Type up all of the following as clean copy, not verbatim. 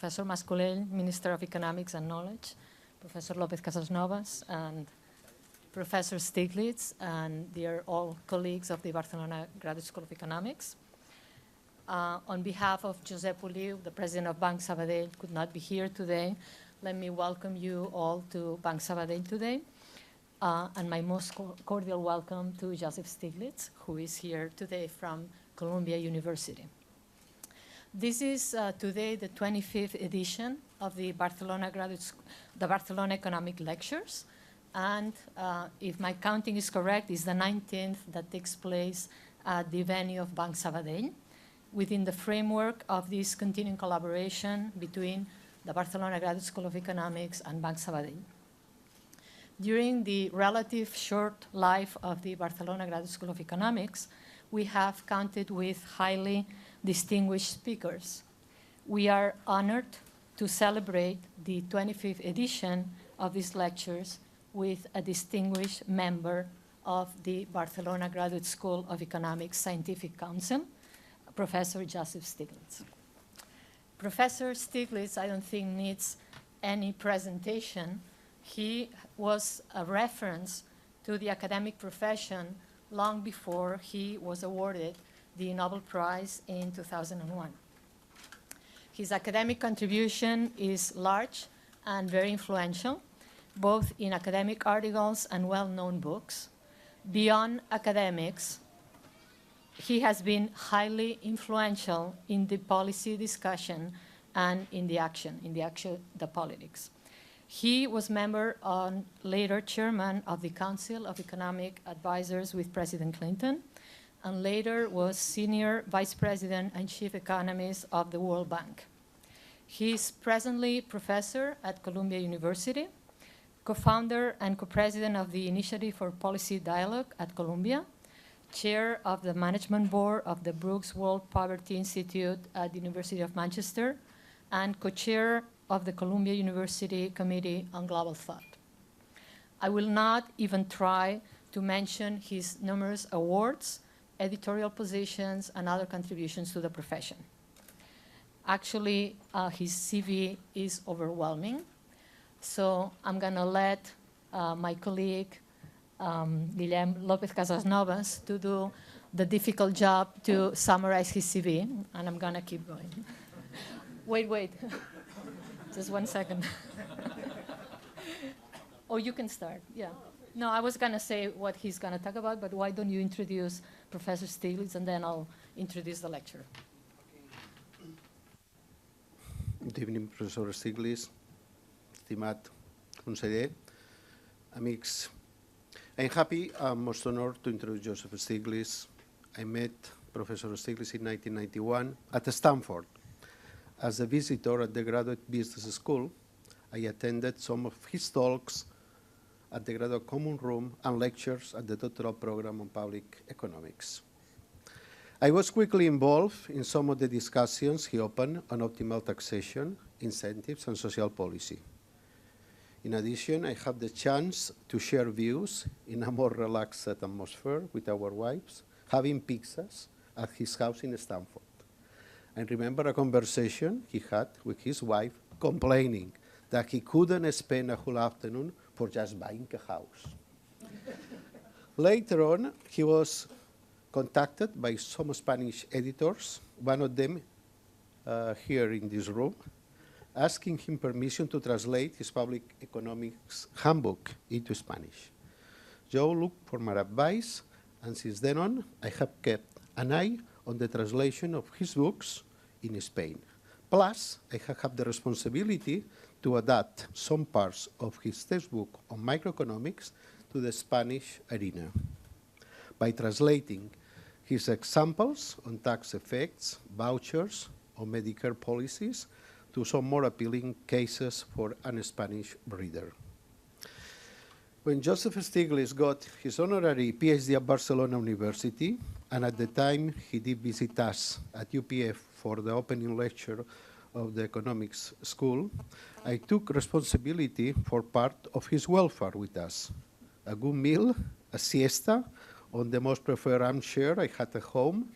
Professor Mascolell, Minister of Economics and Knowledge, Professor López Casasnovas, and Professor Stiglitz, and dear all colleagues of the Barcelona Graduate School of Economics. On behalf of Josep Oliu, the president of Banc Sabadell, could not be here today. Let me welcome you all to Banc Sabadell today. And my most cordial welcome to Joseph Stiglitz, who is here today from Columbia University. This is today the 25th edition of the Barcelona Economic Lectures. And if my counting is correct, it's the 19th that takes place at the venue of Banc Sabadell, within the framework of this continuing collaboration between the Barcelona Graduate School of Economics and Banc Sabadell. During the relative short life of the Barcelona Graduate School of Economics, we have counted with highly distinguished speakers. We are honored to celebrate the 25th edition of these lectures with a distinguished member of the Barcelona Graduate School of Economics Scientific Council, Professor Joseph Stiglitz. Professor Stiglitz, I don't think, needs any presentation. He was a reference to the academic profession long before he was awarded the Nobel Prize in 2001. His academic contribution is large and very influential, both in academic articles and well-known books. Beyond academics, he has been highly influential in the policy discussion and in the politics. He was member and later chairman of the Council of Economic Advisors with President Clinton, and later was senior vice president and chief economist of the World Bank. He is presently professor at Columbia University, co-founder and co-president of the Initiative for Policy Dialogue at Columbia, chair of the management board of the Brooks World Poverty Institute at the University of Manchester, and co-chair of the Columbia University Committee on Global Thought. I will not even try to mention his numerous awards, editorial positions, and other contributions to the profession. Actually, his CV is overwhelming, so I'm going to let my colleague, Guillem López Casasnovas, to do the difficult job to summarize his CV, and I'm going to keep going. Wait. Just 1 second. Oh, you can start, yeah. No, I was going to say what he's going to talk about, but why don't you introduce Professor Stiglitz, and then I'll introduce the lecture. Good evening, Professor Stiglitz, estimat conseller, amics. I'm happy and most honored to introduce Joseph Stiglitz. I met Professor Stiglitz in 1991 at Stanford. As a visitor at the Graduate Business School, I attended some of his talks at the Graduate Common Room and lectures at the doctoral program on public economics. I was quickly involved in some of the discussions he opened on optimal taxation, incentives, and social policy. In addition, I had the chance to share views in a more relaxed atmosphere with our wives, having pizzas at his house in Stanford. I remember a conversation he had with his wife complaining that he couldn't spend a whole afternoon for just buying a house. Later on, he was contacted by some Spanish editors, one of them here in this room, asking him permission to translate his public economics handbook into Spanish. Joe looked for my advice, and since then on, I have kept an eye on the translation of his books in Spain. Plus, I have had the responsibility to adapt some parts of his textbook on microeconomics to the Spanish arena. By translating his examples on tax effects, vouchers, or Medicare policies to some more appealing cases for a Spanish reader. When Joseph Stiglitz got his honorary PhD at Barcelona University, and at the time he did visit us at UPF for the opening lecture of the economics school, I took responsibility for part of his welfare with us. A good meal, a siesta on the most preferred armchair I had at home,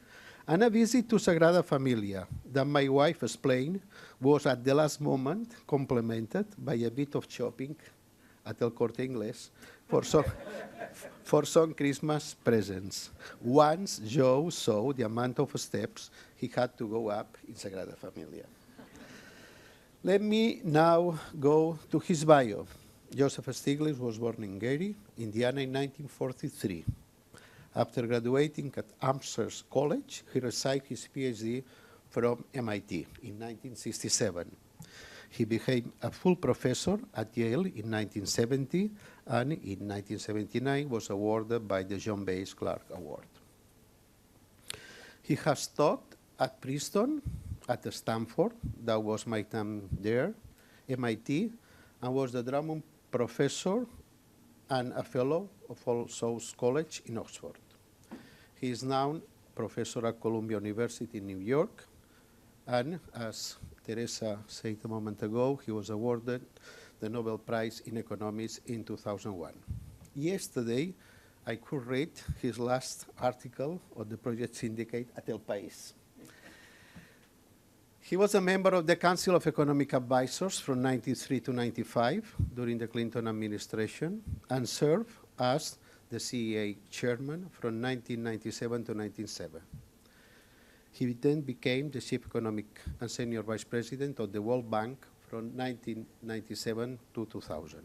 And a visit to Sagrada Familia that my wife explained was at the last moment complemented by a bit of shopping at El Corte Inglés for some, for some Christmas presents. Once Joe saw the amount of steps he had to go up in Sagrada Familia. Let me now go to his bio. Joseph Stiglitz was born in Gary, Indiana in 1943. After graduating at Amherst College, he received his PhD from MIT in 1967. He became a full professor at Yale in 1970, and in 1979 was awarded by the John Bates Clark Award. He has taught at Princeton, at Stanford, that was my time there, MIT, and was the Drummond Professor and a Fellow of All Souls College in Oxford. He is now professor at Columbia University in New York, and as Teresa said a moment ago, he was awarded the Nobel Prize in Economics in 2001. Yesterday, I could read his last article on the Project Syndicate at El País. He was a member of the Council of Economic Advisors from 1993 to 1995 during the Clinton administration, and served as the CEA chairman from 1997 to 1997. He then became the chief economic and senior vice president of the World Bank from 1997 to 2000.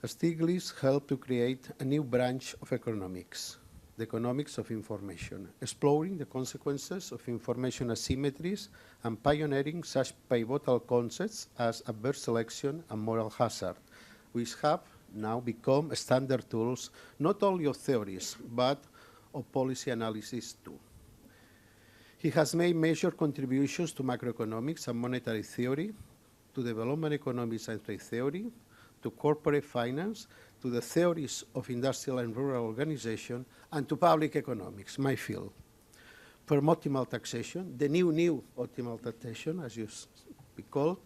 Stiglitz helped to create a new branch of economics, the economics of information, exploring the consequences of information asymmetries and pioneering such pivotal concepts as adverse selection and moral hazard, which have now become standard tools not only of theories, but of policy analysis too. He has made major contributions to macroeconomics and monetary theory, to development economics and trade theory, to corporate finance, to the theories of industrial and rural organization, and to public economics, my field. From optimal taxation, the new optimal taxation, as you be called,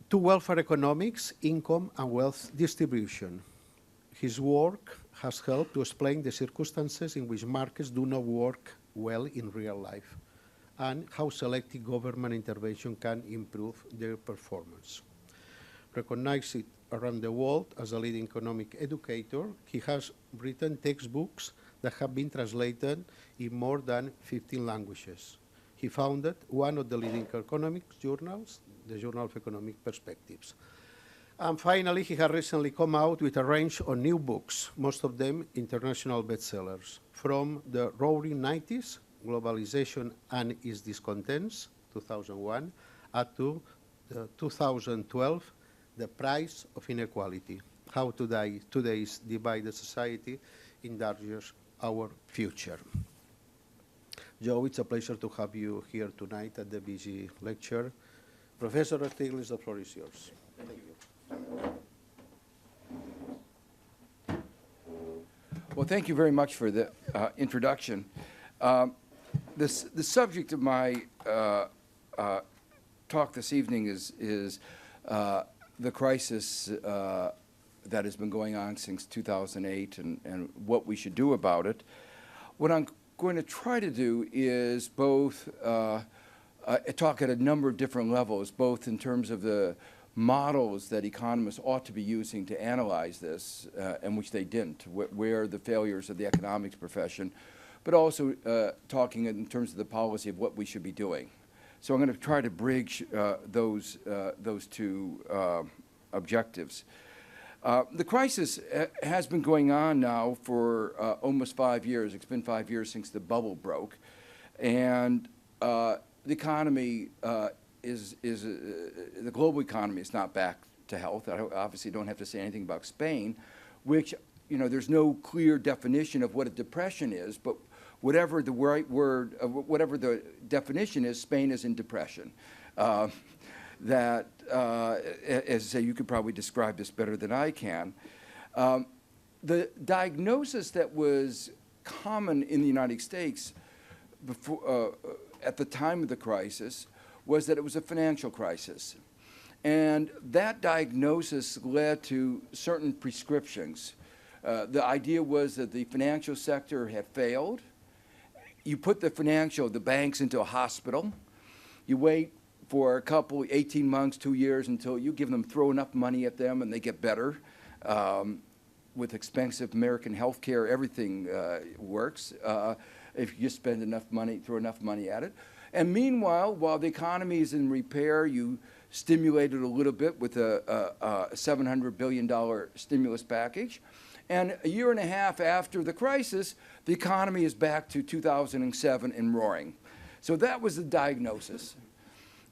to welfare economics, income and wealth distribution. His work has helped to explain the circumstances in which markets do not work well in real life, and how selective government intervention can improve their performance. Recognized around the world as a leading economic educator, he has written textbooks that have been translated in more than 15 languages. He founded one of the leading economic journals, the Journal of Economic Perspectives. And finally, he has recently come out with a range of new books, most of them international bestsellers, from the Roaring 90s, Globalization and Its Discontents, 2001, up to 2012, The Price of Inequality, How Today's Divided Society Endangers Our Future. Joe, it's a pleasure to have you here tonight at the BG lecture. Professor Stiglitz, the floor is yours. Thank you. Well, thank you very much for the introduction. The subject of my talk this evening is the crisis that has been going on since 2008 and what we should do about it. What I'm going to try to do is both talk at a number of different levels, both in terms of the models that economists ought to be using to analyze this, and which they didn't, where the failures of the economics profession, but also talking in terms of the policy of what we should be doing. So I'm going to try to bridge those two objectives. The crisis has been going on now for almost 5 years. It's been 5 years since the bubble broke, and the economy the global economy is not back to health. I obviously don't have to say anything about Spain, which, you know, there's no clear definition of what a depression is, but whatever the right word, whatever the definition is, Spain is in depression. As I say, you could probably describe this better than I can. The diagnosis that was common in the United States before, at the time of the crisis was that it was a financial crisis. And that diagnosis led to certain prescriptions. The idea was that the financial sector had failed, you put the banks into a hospital. You wait for a couple, 18 months, 2 years, until you throw enough money at them and they get better. With expensive American health care, everything works if you just spend enough money, throw enough money at it. And meanwhile, while the economy is in repair, you stimulate it a little bit with a $700 billion stimulus package. And a year and a half after the crisis, the economy is back to 2007 and roaring. So that was the diagnosis.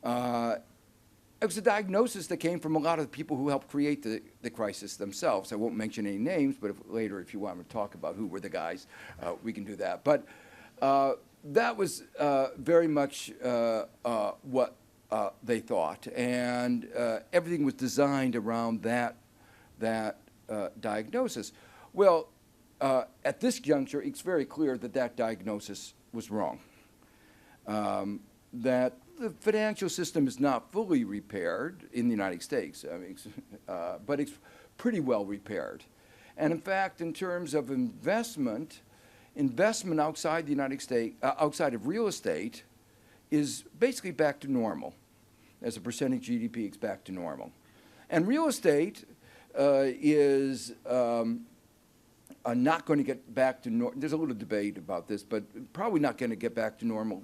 It was a diagnosis that came from a lot of the people who helped create the crisis themselves. I won't mention any names, but later, if you want to talk about who were the guys, we can do that. But that was very much what they thought, and everything was designed around that diagnosis. Well, at this juncture, it's very clear that that diagnosis was wrong. That the financial system is not fully repaired in the United States, I mean, but it's pretty well repaired. And in fact, in terms of investment outside the United States, outside of real estate, is basically back to normal. As a percentage of GDP, it's back to normal. And real estate is not going to get back to normal. There's a little debate about this, but probably not going to get back to normal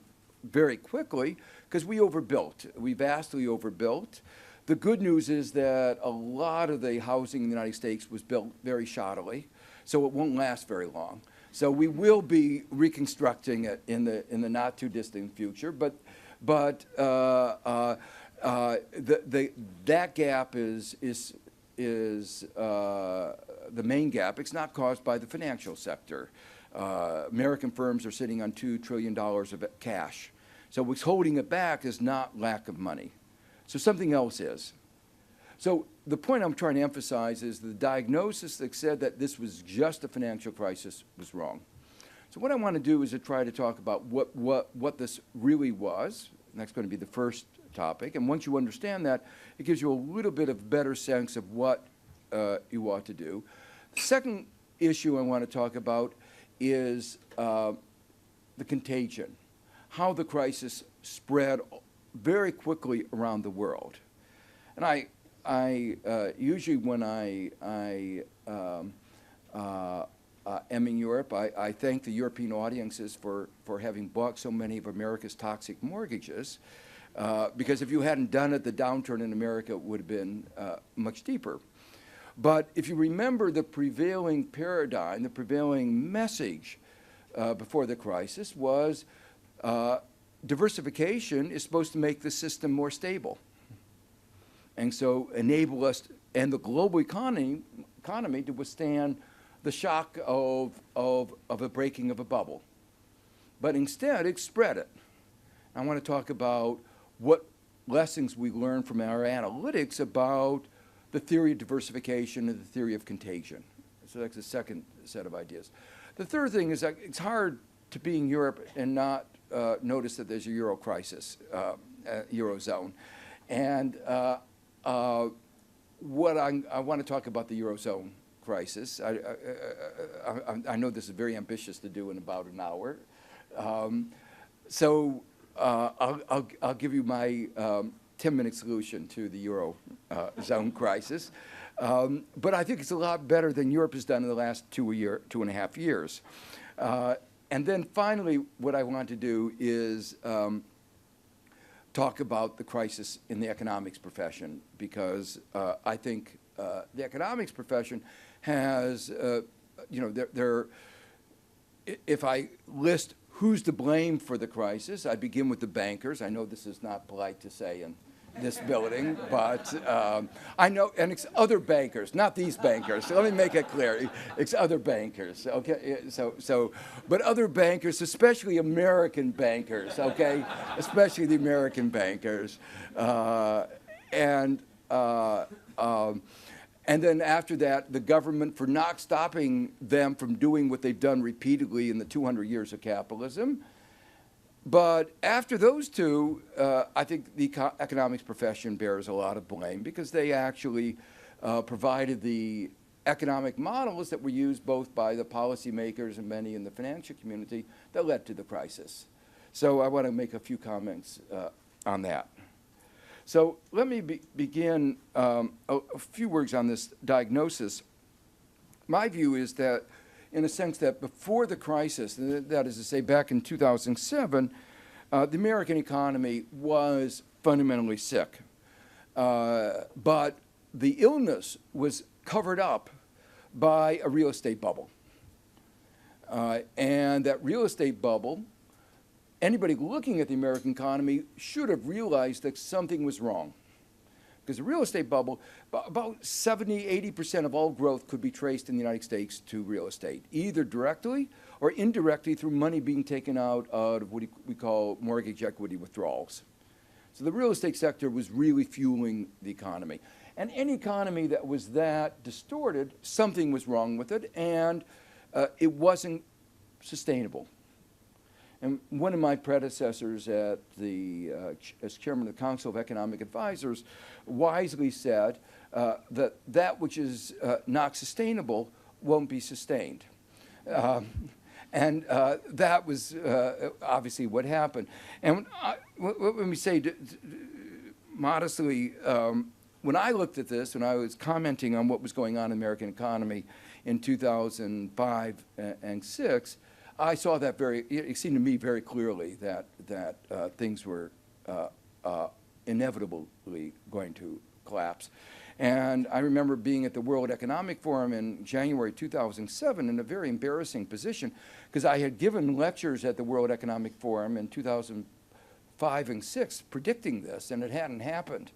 very quickly, because we overbuilt. We vastly overbuilt. The good news is that a lot of the housing in the United States was built very shoddily, so it won't last very long. So we will be reconstructing it in the not too distant future, but that gap is the main gap. It's not caused by the financial sector. American firms are sitting on $2 trillion of cash. So what's holding it back is not lack of money. So something else is. So the point I'm trying to emphasize is the diagnosis that said that this was just a financial crisis was wrong. So what I want to do is to try to talk about what this really was. And that's going to be the first topic. And once you understand that, it gives you a little bit of better sense of what you ought to do. The second issue I want to talk about is the contagion, how the crisis spread very quickly around the world. And I usually when I am in Europe, I thank the European audiences for having bought so many of America's toxic mortgages, because if you hadn't done it, the downturn in America would have been much deeper. But if you remember the prevailing paradigm, the prevailing message before the crisis was diversification is supposed to make the system more stable. And so enable us and the global economy to withstand the shock of a breaking of a bubble. But instead, it spread it. I want to talk about what lessons we learned from our analytics about the theory of diversification and the theory of contagion. So that's the second set of ideas. The third thing is that it's hard to be in Europe and not notice that there's a Euro crisis, Eurozone. And what I want to talk about the Eurozone crisis. I know this is very ambitious to do in about an hour. So I'll give you my 10-minute solution to the Eurozone crisis. But I think it's a lot better than Europe has done in the last 2.5 years. And then finally, what I want to do is talk about the crisis in the economics profession, because I think the economics profession has, if I list who's to blame for the crisis, I begin with the bankers. I know this is not polite to say in this building, but I know, and it's other bankers, not these bankers. So let me make it clear. It's other bankers, okay? But other bankers, especially American bankers, okay? Especially the American bankers. And then after that, the government for not stopping them from doing what they've done repeatedly in the 200 years of capitalism. But after those two, I think the economics profession bears a lot of blame, because they actually provided the economic models that were used both by the policymakers and many in the financial community that led to the crisis. So I want to make a few comments on that. So let me begin a few words on this diagnosis. My view is that, in a sense, that before the crisis, that is to say back in 2007, the American economy was fundamentally sick. But the illness was covered up by a real estate bubble. And that real estate bubble, anybody looking at the American economy should have realized that something was wrong. Because the real estate bubble, about 70, 80% of all growth could be traced in the United States to real estate, either directly or indirectly through money being taken out of what we call mortgage equity withdrawals. So the real estate sector was really fueling the economy. And any economy that was that distorted, something was wrong with it, and it wasn't sustainable. And one of my predecessors at as chairman of the Council of Economic Advisors wisely said that that which is not sustainable won't be sustained. And that was obviously what happened. And let me say modestly, when I looked at this, when I was commenting on what was going on in the American economy in 2005 and 6, I saw that it seemed to me very clearly that things were inevitably going to collapse. And I remember being at the World Economic Forum in January 2007 in a very embarrassing position, because I had given lectures at the World Economic Forum in 2005 and 6 predicting this, and it hadn't happened.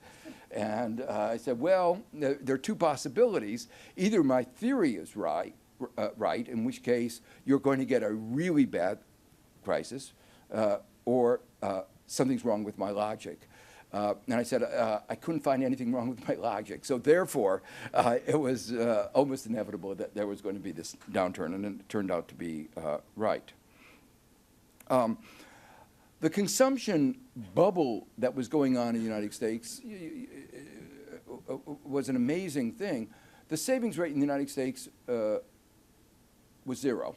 And I said, well, there are two possibilities. Either my theory is right, in which case you're going to get a really bad crisis, or something's wrong with my logic. And I said, I couldn't find anything wrong with my logic. So therefore, it was almost inevitable that there was going to be this downturn, and it turned out to be right. The consumption bubble that was going on in the United States was an amazing thing. The savings rate in the United States was 0.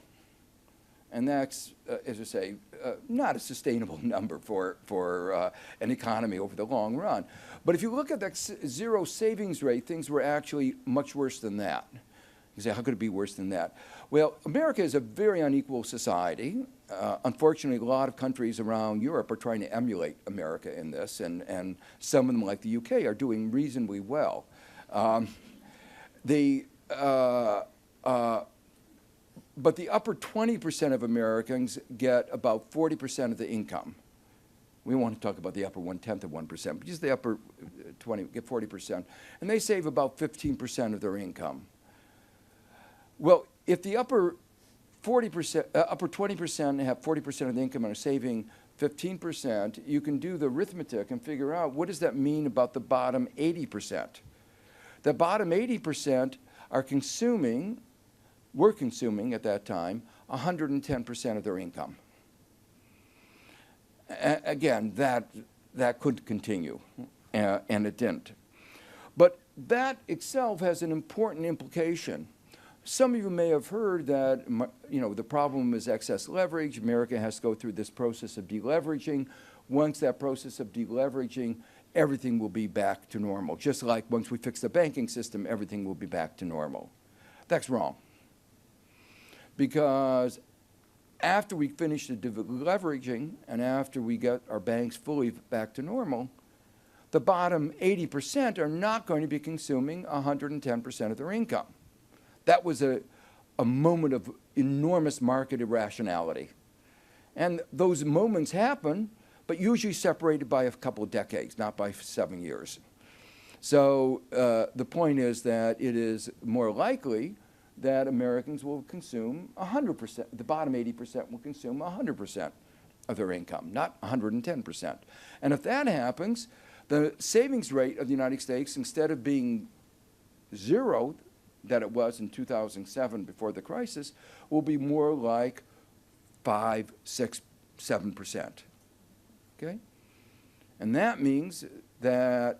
And that's, as I say, not a sustainable number for an economy over the long run. But if you look at that 0 savings rate, things were actually much worse than that. You say, how could it be worse than that? Well, America is a very unequal society. Unfortunately, a lot of countries around Europe are trying to emulate America in this, and some of them, like the UK, are doing reasonably well. But the upper 20% of Americans get about 40% of the income. We want to talk about the upper 1/10 of 1%, but just the upper 20 get 40%. And they save about 15% of their income. Well, if the upper 20% have 40% of the income and are saving 15%, you can do the arithmetic and figure out what does that mean about the bottom 80%. The bottom 80% were consuming at that time 110% of their income. Again, that could continue, and it didn't. But that itself has an important implication. Some of you may have heard that, the problem is excess leverage. America has to go through this process of deleveraging. Once that process of deleveraging, everything will be back to normal. Just like once we fix the banking system, everything will be back to normal. That's wrong. Because after we finish the deleveraging and after we get our banks fully back to normal, the bottom 80% are not going to be consuming 110% of their income. That was a moment of enormous market irrationality. And those moments happen, but usually separated by a couple of decades, not by 7 years. So the point is that it is more likely that Americans will consume 100%, the bottom 80% will consume 100% of their income, not 110%. And if that happens, the savings rate of the United States, instead of being 0, that it was in 2007 before the crisis, will be more like 5, 6, 7%. Okay? And that means that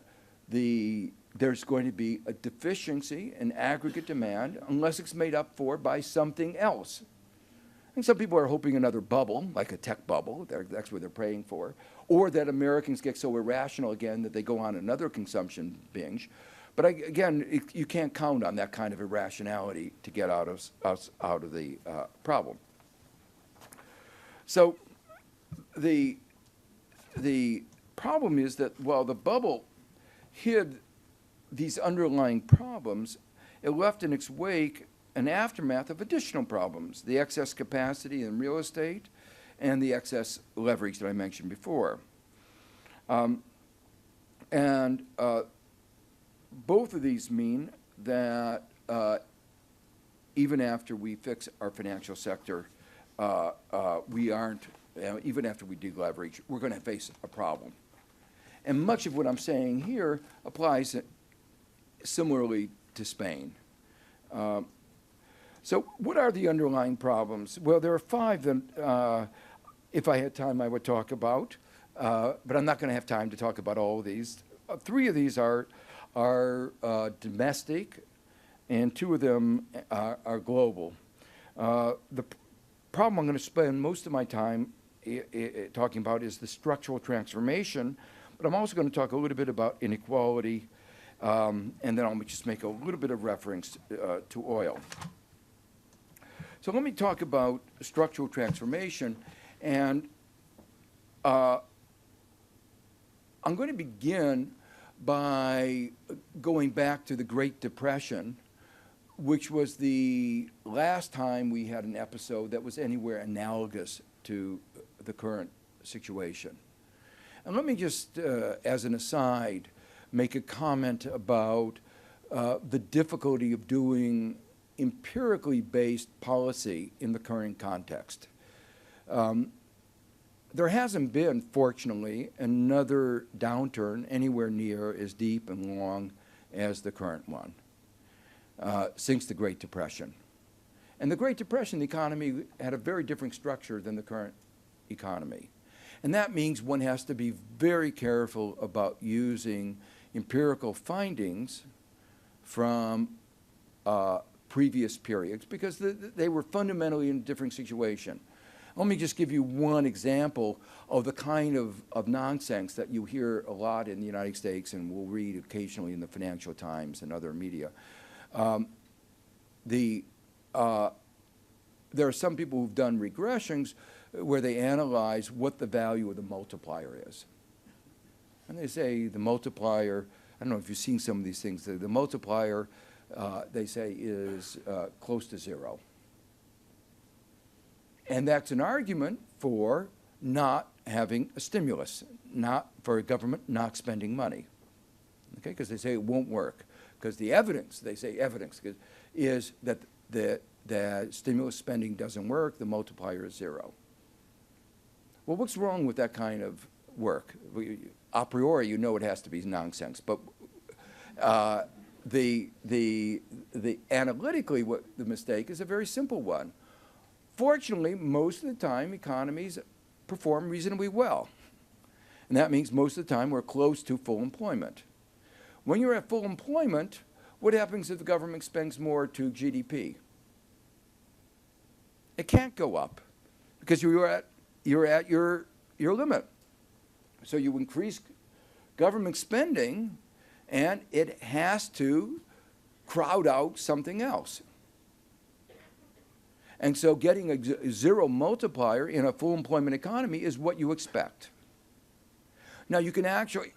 the there's going to be a deficiency in aggregate demand unless it's made up for by something else. And some people are hoping another bubble, like a tech bubble, that's what they're praying for, or that Americans get so irrational again that they go on another consumption binge. But again, you can't count on that kind of irrationality to get us out of the problem. So the problem is that while the bubble hid these underlying problems, it left in its wake an aftermath of additional problems, the excess capacity in real estate and the excess leverage that I mentioned before. Both of these mean that even after we fix our financial sector, we aren't, even after we deleverage, we're going to face a problem. And much of what I'm saying here applies similarly to Spain. So what are the underlying problems? Well, there are 5 that, if I had time, I would talk about, but I'm not going to have time to talk about all of these. 3 of these are domestic, and 2 of them are global. The problem I'm going to spend most of my time talking about is the structural transformation, but I'm also going to talk a little bit about inequality, and then I'll just make a little bit of reference to oil. So let me talk about structural transformation, and I'm going to begin by going back to the Great Depression, which was the last time we had an episode that was anywhere analogous to the current situation. And let me just, as an aside, make a comment about the difficulty of doing empirically based policy in the current context. There hasn't been, fortunately, another downturn anywhere near as deep and long as the current one since the Great Depression. And the Great Depression, the economy had a very different structure than the current economy. And that means one has to be very careful about using empirical findings from previous periods because they were fundamentally in a different situation. Let me just give you one example of the kind of nonsense that you hear a lot in the United States and will read occasionally in the Financial Times and other media. There are some people who've done regressions where they analyze what the value of the multiplier is. And they say the multiplier, I don't know if you've seen some of these things, the multiplier, they say, is close to 0. And that's an argument for not having a stimulus, not for a government not spending money, okay? Because they say it won't work. Because the evidence, they say evidence, is that the stimulus spending doesn't work, the multiplier is 0. Well, what's wrong with that kind of work? A priori, you know it has to be nonsense, but the analytically, what the mistake is a very simple one. Fortunately, most of the time, economies perform reasonably well. And that means most of the time we're close to full employment. When you're at full employment, what happens if the government spends more to GDP? It can't go up because you're at your limit. So you increase government spending, and it has to crowd out something else. And so getting a 0 multiplier in a full employment economy is what you expect. Now, you can actually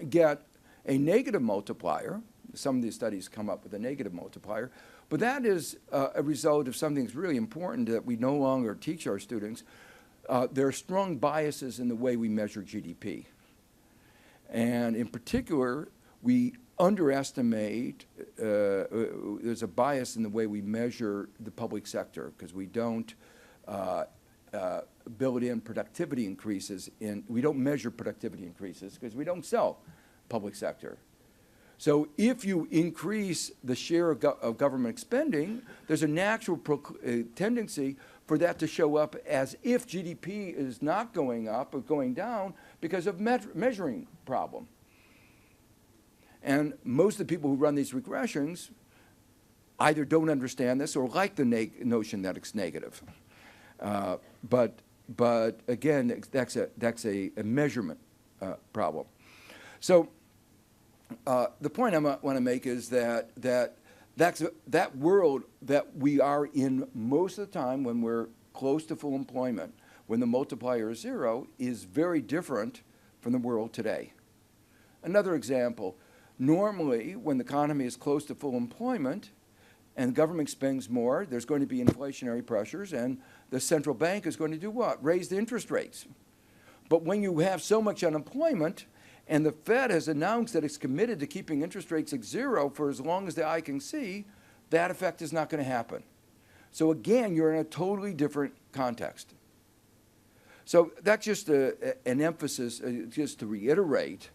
get a negative multiplier. Some of these studies come up with a negative multiplier. But that is a result of something that's really important that we no longer teach our students. There are strong biases in the way we measure GDP. And in particular, we underestimate, there's a bias in the way we measure the public sector because we don't build in productivity increases we don't measure productivity increases because we don't sell public sector. So if you increase the share of government spending, there's a natural tendency for that to show up as if GDP is not going up or going down because of measuring problem. And most of the people who run these regressions either don't understand this or like the notion that it's negative. But again, that's a measurement problem. So the point I want to make is that world that we are in most of the time when we're close to full employment, when the multiplier is 0, is very different from the world today. Another example, normally when the economy is close to full employment and the government spends more, there's going to be inflationary pressures, and the central bank is going to do what? Raise the interest rates. But when you have so much unemployment, and the Fed has announced that it's committed to keeping interest rates at 0 for as long as the eye can see, that effect is not going to happen. So again, you're in a totally different context. So that's just an emphasis, just to reiterate,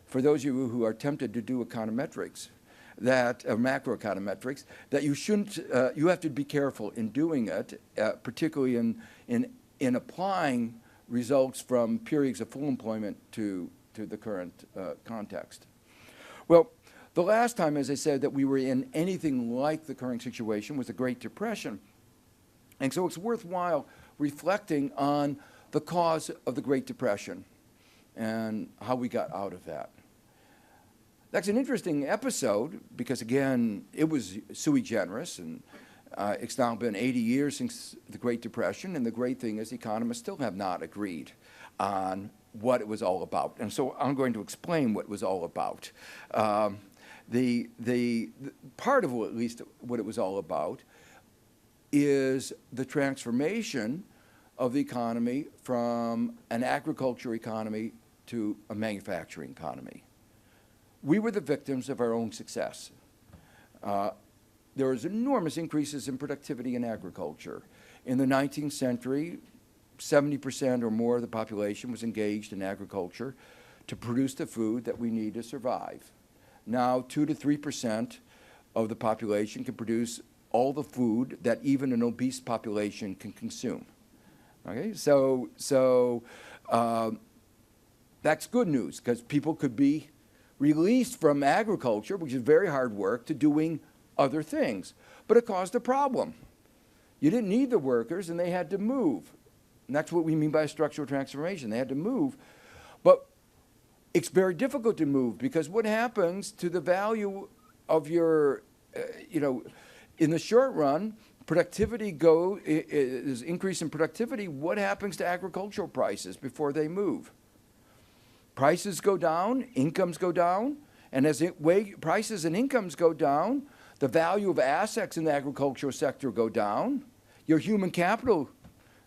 for those of you who are tempted to do econometrics, that macroeconometrics, that you shouldn't, you have to be careful in doing it, particularly in applying results from periods of full employment to the current context. Well, the last time, as I said, that we were in anything like the current situation was the Great Depression. And so it's worthwhile reflecting on the cause of the Great Depression and how we got out of that. That's an interesting episode because, again, it was sui generis, and it's now been 80 years since the Great Depression, and the great thing is economists still have not agreed on what it was all about. And so I'm going to explain what it was all about. The part of at least what it was all about is the transformation of the economy from an agriculture economy to a manufacturing economy. We were the victims of our own success. There was enormous increases in productivity in agriculture. In the 19th century, 70% or more of the population was engaged in agriculture to produce the food that we need to survive. Now, 2 to 3% of the population can produce all the food that even an obese population can consume. Okay, so that's good news because people could be released from agriculture, which is very hard work, to doing other things. But it caused a problem. You didn't need the workers, and they had to move. And that's what we mean by structural transformation. They had to move. But it's very difficult to move because what happens to the value of your, in the short run, productivity is increase in productivity. What happens to agricultural prices before they move? Prices go down, incomes go down, and as prices and incomes go down, the value of assets in the agricultural sector go down, your human capital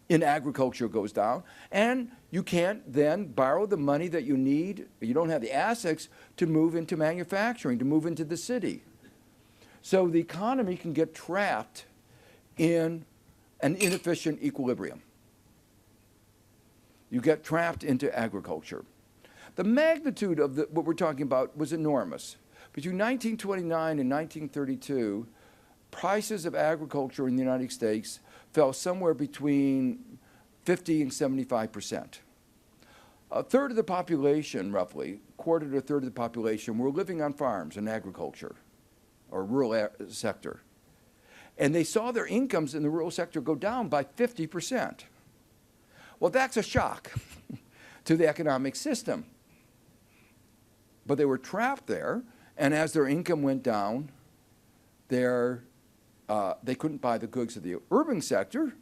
in agriculture goes down, and you can't then borrow the money that you need, you don't have the assets to move into manufacturing, to move into the city. So the economy can get trapped in an inefficient equilibrium. You get trapped into agriculture. The magnitude of what we're talking about was enormous. Between 1929 and 1932, prices of agriculture in the United States fell somewhere between 50 and 75%. A third of the population, roughly, quarter to a third of the population, were living on farms and agriculture, or rural sector. And they saw their incomes in the rural sector go down by 50%. Well, that's a shock to the economic system. But they were trapped there, and as their income went down, they couldn't buy the goods of the urban sector,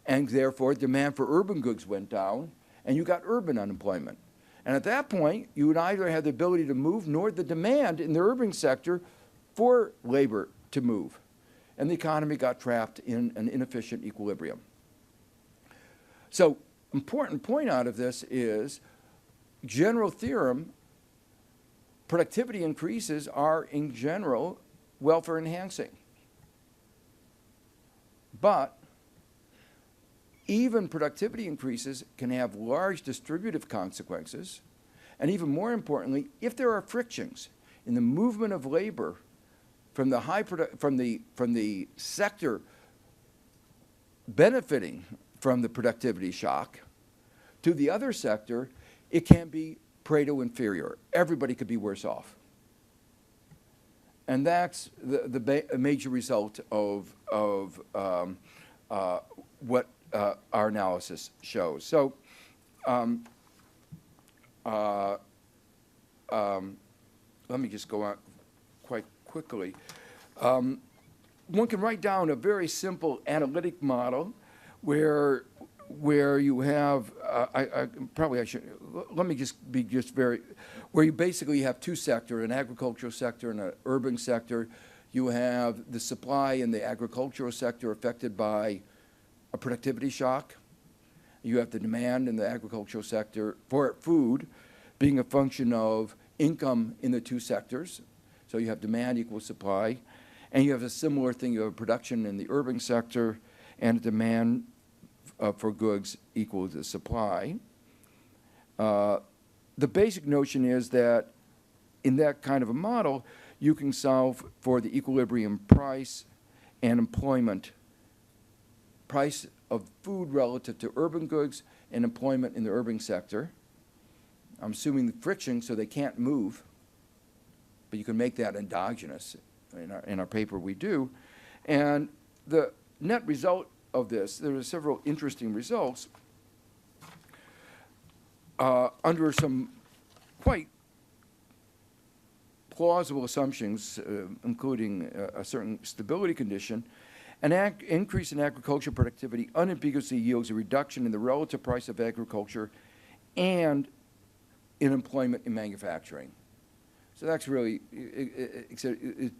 and therefore demand for urban goods went down, and you got urban unemployment. And at that point, you would either have the ability to move nor the demand in the urban sector for labor to move. And the economy got trapped in an inefficient equilibrium. So, important point out of this is general theorem, productivity increases are, in general, welfare enhancing. But even productivity increases can have large distributive consequences, and even more importantly, if there are frictions in the movement of labor from the sector benefiting from the productivity shock to the other sector, it can be Pareto inferior. Everybody could be worse off. And that's a major result of what our analysis shows. So let me just go on quite quickly. One can write down a very simple analytic model where you have, I should, let me just be just very, where you basically have two sectors, an agricultural sector and an urban sector. You have the supply in the agricultural sector affected by a productivity shock. You have the demand in the agricultural sector for food being a function of income in the two sectors. So you have demand equals supply. And you have a similar thing, you have production in the urban sector and demand for goods equals the supply. The basic notion is that in that kind of a model, you can solve for the equilibrium price and employment, price of food relative to urban goods and employment in the urban sector. I'm assuming the friction so they can't move, but you can make that endogenous. In our paper we do. And the net result of this, there are several interesting results under some quite plausible assumptions, including a certain stability condition. An increase in agricultural productivity unambiguously yields a reduction in the relative price of agriculture and in employment in manufacturing. So that's really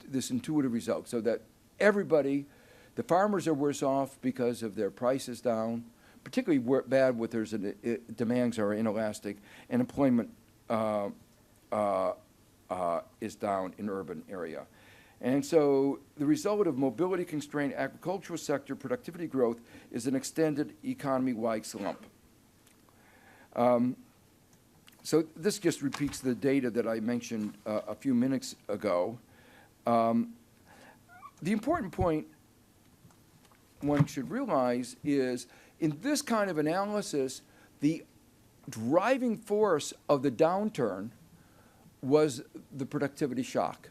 this intuitive result, so that everybody, the farmers are worse off because of their prices down, particularly bad with their demands are inelastic, and employment is down in urban area. And so the result of mobility-constrained agricultural sector productivity growth is an extended economy-wide slump. So this just repeats the data that I mentioned a few minutes ago. The important point one should realize is in this kind of analysis, the driving force of the downturn was the productivity shock.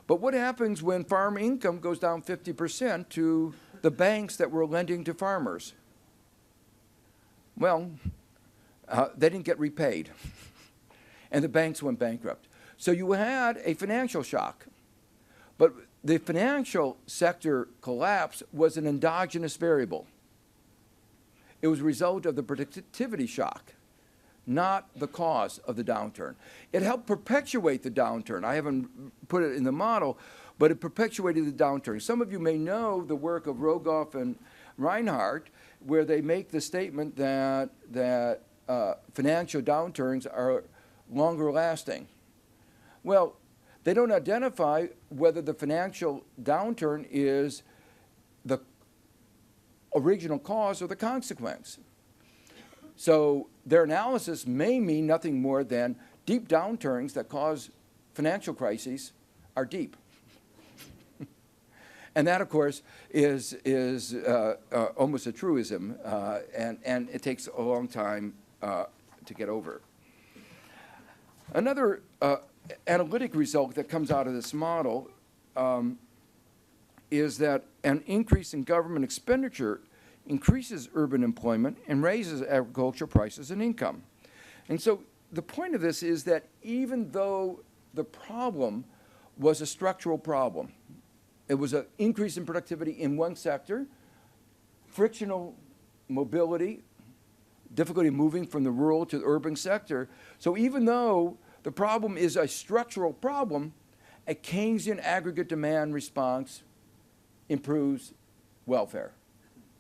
But what happens when farm income goes down 50% to the banks that were lending to farmers? Well, they didn't get repaid, and the banks went bankrupt. So you had a financial shock, but the financial sector collapse was an endogenous variable. It was a result of the productivity shock, not the cause of the downturn. It helped perpetuate the downturn. I haven't put it in the model, but it perpetuated the downturn. Some of you may know the work of Rogoff and Reinhardt, where they make the statement that financial downturns are longer lasting. Well, they don't identify whether the financial downturn is the original cause or the consequence. So their analysis may mean nothing more than deep downturns that cause financial crises are deep. And that, of course, is almost a truism, and it takes a long time to get over. Another analytic result that comes out of this model is that an increase in government expenditure increases urban employment and raises agricultural prices and income. And so the point of this is that even though the problem was a structural problem, it was an increase in productivity in one sector, frictional mobility, difficulty moving from the rural to the urban sector. So even though the problem is a structural problem, a Keynesian aggregate demand response improves welfare,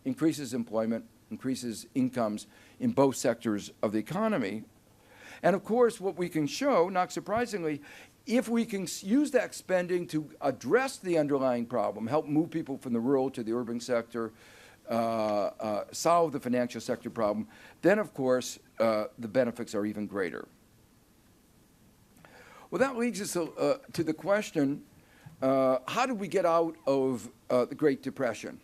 increases employment, increases incomes in both sectors of the economy. And of course, what we can show, not surprisingly, if we can use that spending to address the underlying problem, help move people from the rural to the urban sector, solve the financial sector problem, then of course the benefits are even greater. Well, that leads us to the question, how did we get out of the Great Depression?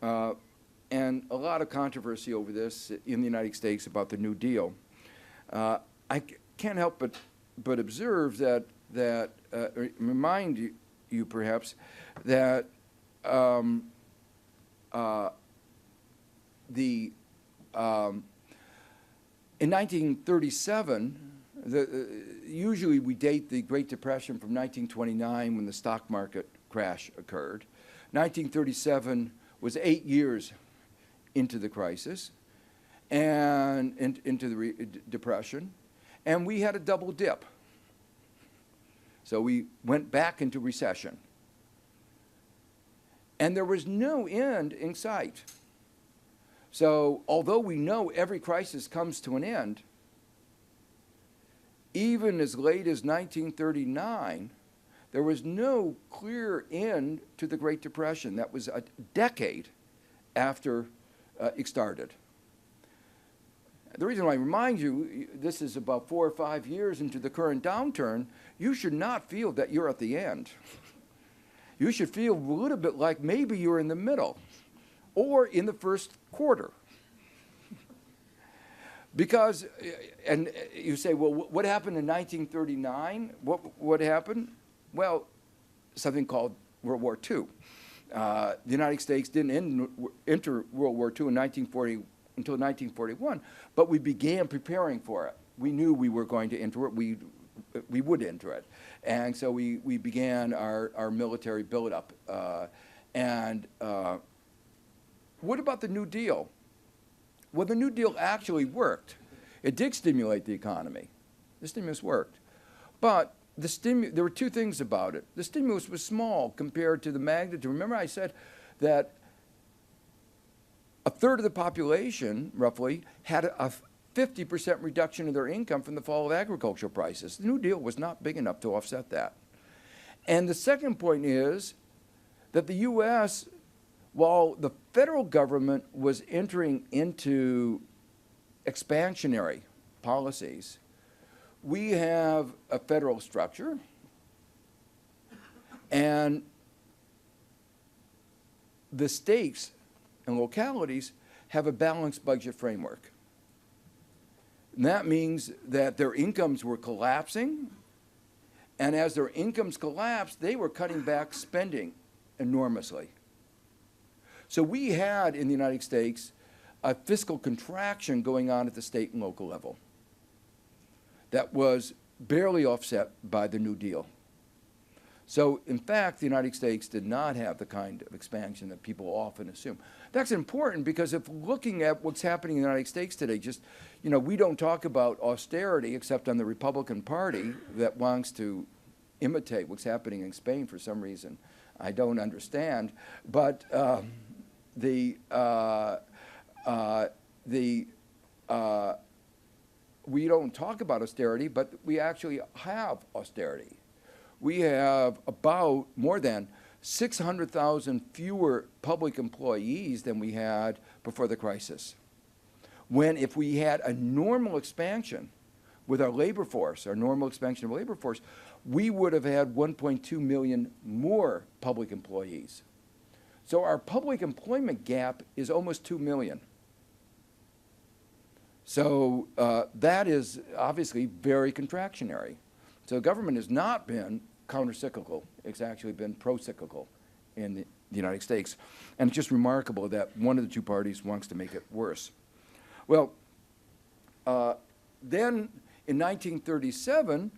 And a lot of controversy over this in the United States about the New Deal. I can't help but observe that that, remind you perhaps, that in 1937, usually we date the Great Depression from 1929 when the stock market crash occurred. 1937 was 8 years into the crisis and into the depression, and we had a double dip. So we went back into recession. And there was no end in sight. So although we know every crisis comes to an end, even as late as 1939, there was no clear end to the Great Depression. That was a decade after it started. The reason why I remind you, this is about 4 or 5 years into the current downturn, you should not feel that you're at the end. You should feel a little bit like maybe you're in the middle or in the first quarter. Because, and you say, well, what happened in 1939? What happened? Well, something called World War II. The United States didn't enter World War II until 1941, but we began preparing for it. We knew we were going to enter it. We would enter it. And so we began our military buildup. What about the New Deal? Well, the New Deal actually worked. It did stimulate the economy. The stimulus worked. But there were two things about it. The stimulus was small compared to the magnitude. Remember I said that a third of the population, roughly, had a 50% reduction in their income from the fall of agricultural prices. The New Deal was not big enough to offset that. And the second point is that the U.S., while the federal government was entering into expansionary policies, we have a federal structure, and the states and localities have a balanced budget framework. And that means that their incomes were collapsing, and as their incomes collapsed, they were cutting back spending enormously. So we had, in the United States, a fiscal contraction going on at the state and local level that was barely offset by the New Deal. So, in fact, the United States did not have the kind of expansion that people often assume. That's important because if looking at what's happening in the United States today, just, we don't talk about austerity except on the Republican Party that wants to imitate what's happening in Spain for some reason. I don't understand. But we don't talk about austerity, but we actually have austerity. We have about more than 600,000 fewer public employees than we had before the crisis. When if we had a normal expansion with our labor force, our normal expansion of labor force, we would have had 1.2 million more public employees. So our public employment gap is almost 2 million. So that is obviously very contractionary. So government has not been counter-cyclical. It's actually been pro-cyclical in the United States. And it's just remarkable that one of the two parties wants to make it worse. Well, then in 1937,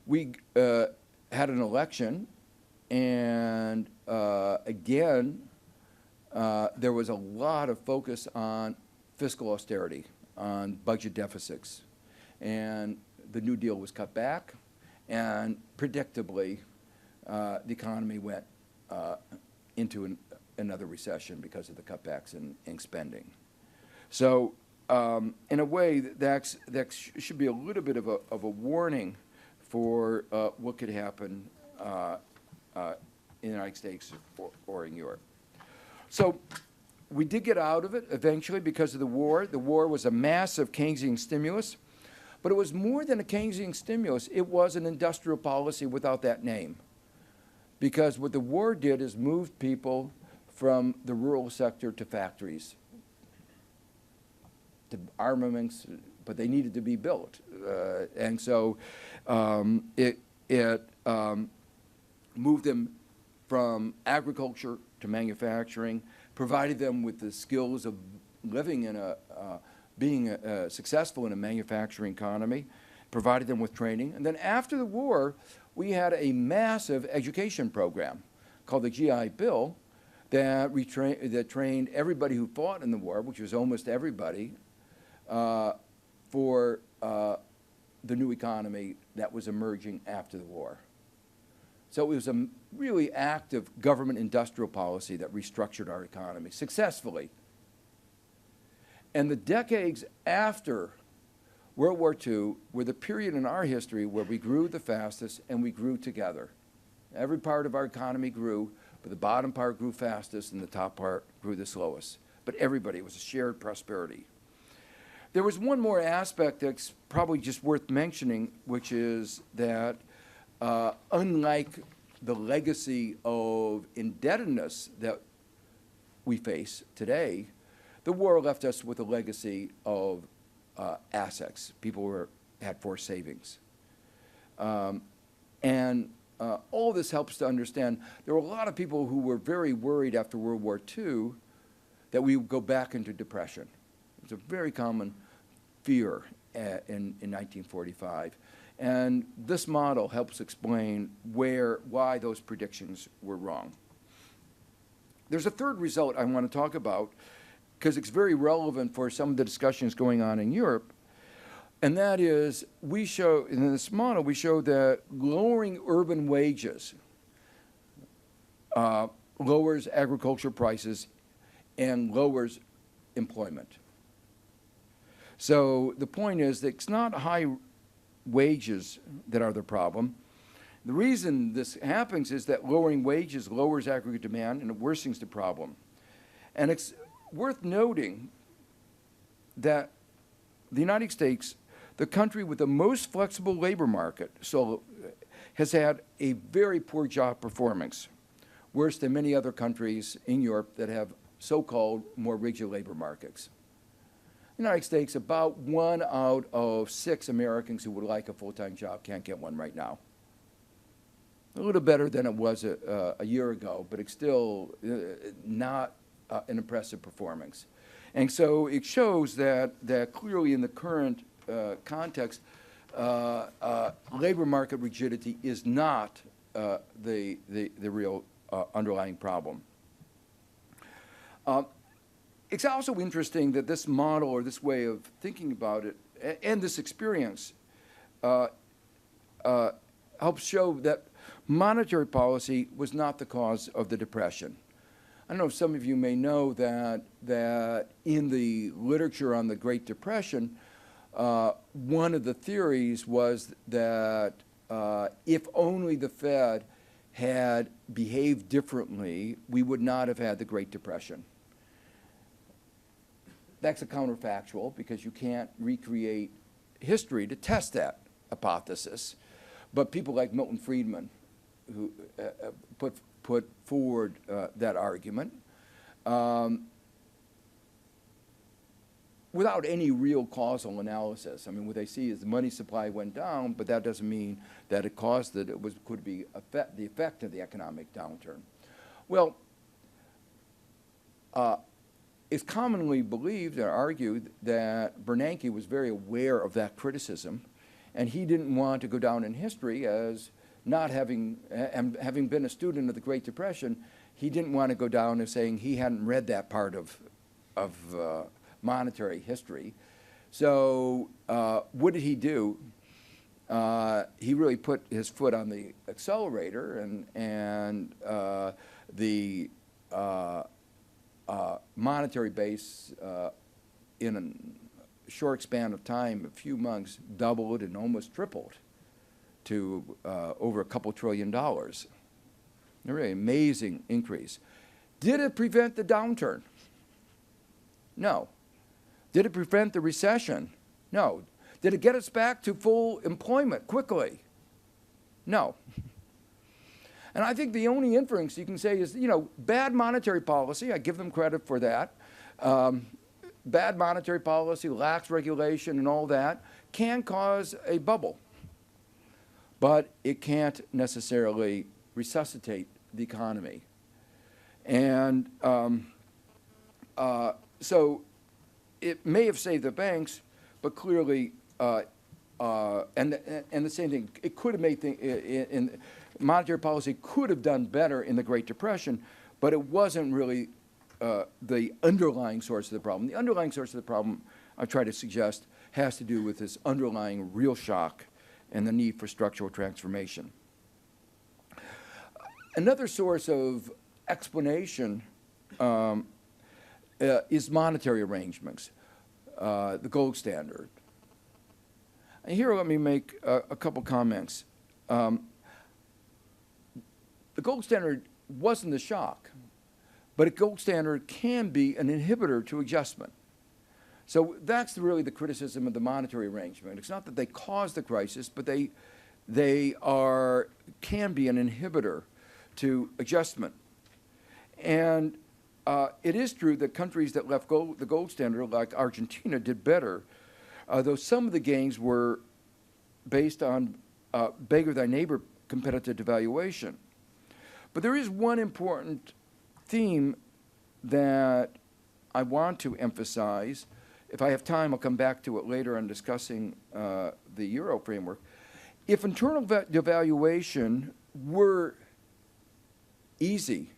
we had an election, and again, there was a lot of focus on fiscal austerity, on budget deficits. And the New Deal was cut back, and predictably, the economy went into another recession because of the cutbacks in spending. So in a way, that should be a little bit of a warning for what could happen in the United States or in Europe. So we did get out of it eventually because of the war. The war was a massive Keynesian stimulus, but it was more than a Keynesian stimulus. It was an industrial policy without that name, because what the war did is moved people from the rural sector to factories, to armaments, but they needed to be built. And so It moved them from agriculture to manufacturing, provided them with the skills of living in being successful in a manufacturing economy, provided them with training. And then after the war, we had a massive education program called the GI Bill that trained everybody who fought in the war, which was almost everybody, for the new economy that was emerging after the war. So it was a really active government industrial policy that restructured our economy successfully. And the decades after World War II were the period in our history where we grew the fastest and we grew together. Every part of our economy grew, but the bottom part grew fastest and the top part grew the slowest. But everybody, it was a shared prosperity. There was one more aspect that's probably just worth mentioning, which is that unlike the legacy of indebtedness that we face today, the war left us with a legacy of assets. People had forced savings. And all this helps to understand there were a lot of people who were very worried after World War II that we would go back into depression. It was a very common fear in 1945. And this model helps explain why those predictions were wrong. There's a third result I want to talk about because it's very relevant for some of the discussions going on in Europe. And that is, we show, in this model, we show that lowering urban wages lowers agriculture prices and lowers employment. So the point is that it's not high wages that are the problem. The reason this happens is that lowering wages lowers aggregate demand and it worsens the problem. And it's worth noting that the United States, the country with the most flexible labor market, has had a very poor job performance, worse than many other countries in Europe that have so-called more rigid labor markets. The United States, about 1 out of 6 Americans who would like a full-time job can't get one right now. A little better than it was a year ago, but it's still not an impressive performance. And so it shows that clearly in the current context, labor market rigidity is not the real underlying problem. It's also interesting that this model or this way of thinking about it and this experience helps show that monetary policy was not the cause of the Depression. I don't know if some of you may know that in the literature on the Great Depression, one of the theories was that if only the Fed had behaved differently, we would not have had the Great Depression. That's a counterfactual because you can't recreate history to test that hypothesis. But people like Milton Friedman, who put forward that argument, without any real causal analysis. I mean, what they see is the money supply went down, but that doesn't mean that it caused it. Could be the effect of the economic downturn. Well, it's commonly believed or argued that Bernanke was very aware of that criticism, and he didn't want to go down in history as not having been a student of the Great Depression. He didn't want to go down as saying he hadn't read that part of monetary history. So what did he do? He really put his foot on the accelerator, and the monetary base in a short span of time, a few months, doubled and almost tripled to over a couple $2 trillion. A really amazing increase. Did it prevent the downturn? No. Did it prevent the recession? No. Did it get us back to full employment quickly? No. And I think the only inference you can say is, bad monetary policy, I give them credit for that. Bad monetary policy, lax regulation and all that can cause a bubble. but it can't necessarily resuscitate the economy. And so it may have saved the banks, but clearly, and the same thing, it could have made things, in monetary policy could have done better in the Great Depression, but it wasn't really the underlying source of the problem. The underlying source of the problem, I try to suggest, has to do with this underlying real shock and the need for structural transformation. Another source of explanation is monetary arrangements, the gold standard. And here let me make a couple comments. The gold standard wasn't the shock, but a gold standard can be an inhibitor to adjustment. So that's really the criticism of the monetary arrangement. It's not that they caused the crisis, but they can be an inhibitor to adjustment. And it is true that countries that left the gold standard, like Argentina, did better, though some of the gains were based on beggar-thy-neighbor competitive devaluation. But there is one important theme that I want to emphasize. If I have time, I'll come back to it later on discussing the Euro framework. If internal devaluation were easy,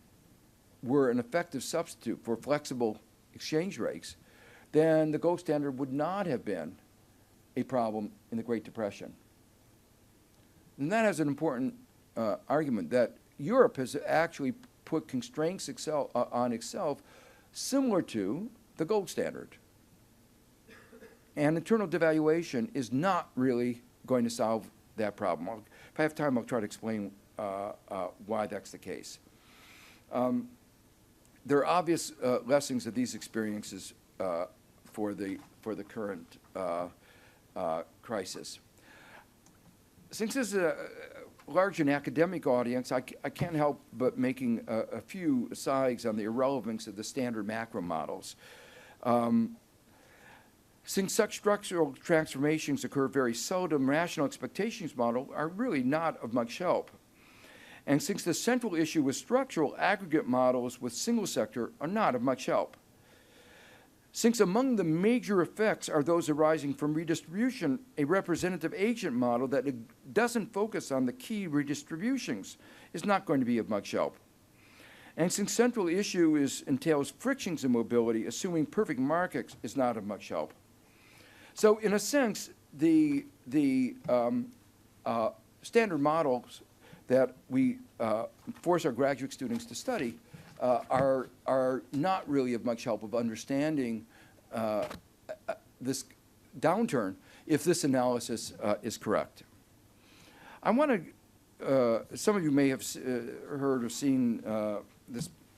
were an effective substitute for flexible exchange rates, then the gold standard would not have been a problem in the Great Depression. And that has an important argument that Europe has actually put constraints on itself similar to the gold standard. And internal devaluation is not really going to solve that problem. If I have time, I'll try to explain why that's the case. There are obvious lessons of these experiences for the current crisis. Since this is a large and academic audience, I can't help but making a few asides on the irrelevance of the standard macro models. Since such structural transformations occur very seldom, rational expectations models are really not of much help. And since the central issue with structural aggregate models with single sector are not of much help. Since among the major effects are those arising from redistribution, a representative agent model that doesn't focus on the key redistributions is not going to be of much help. And since central issue entails frictions in mobility, assuming perfect markets is not of much help. So in a sense, the standard models that we force our graduate students to study are not really of much help of understanding this downturn if this analysis is correct. I want to, some of you may have heard or seen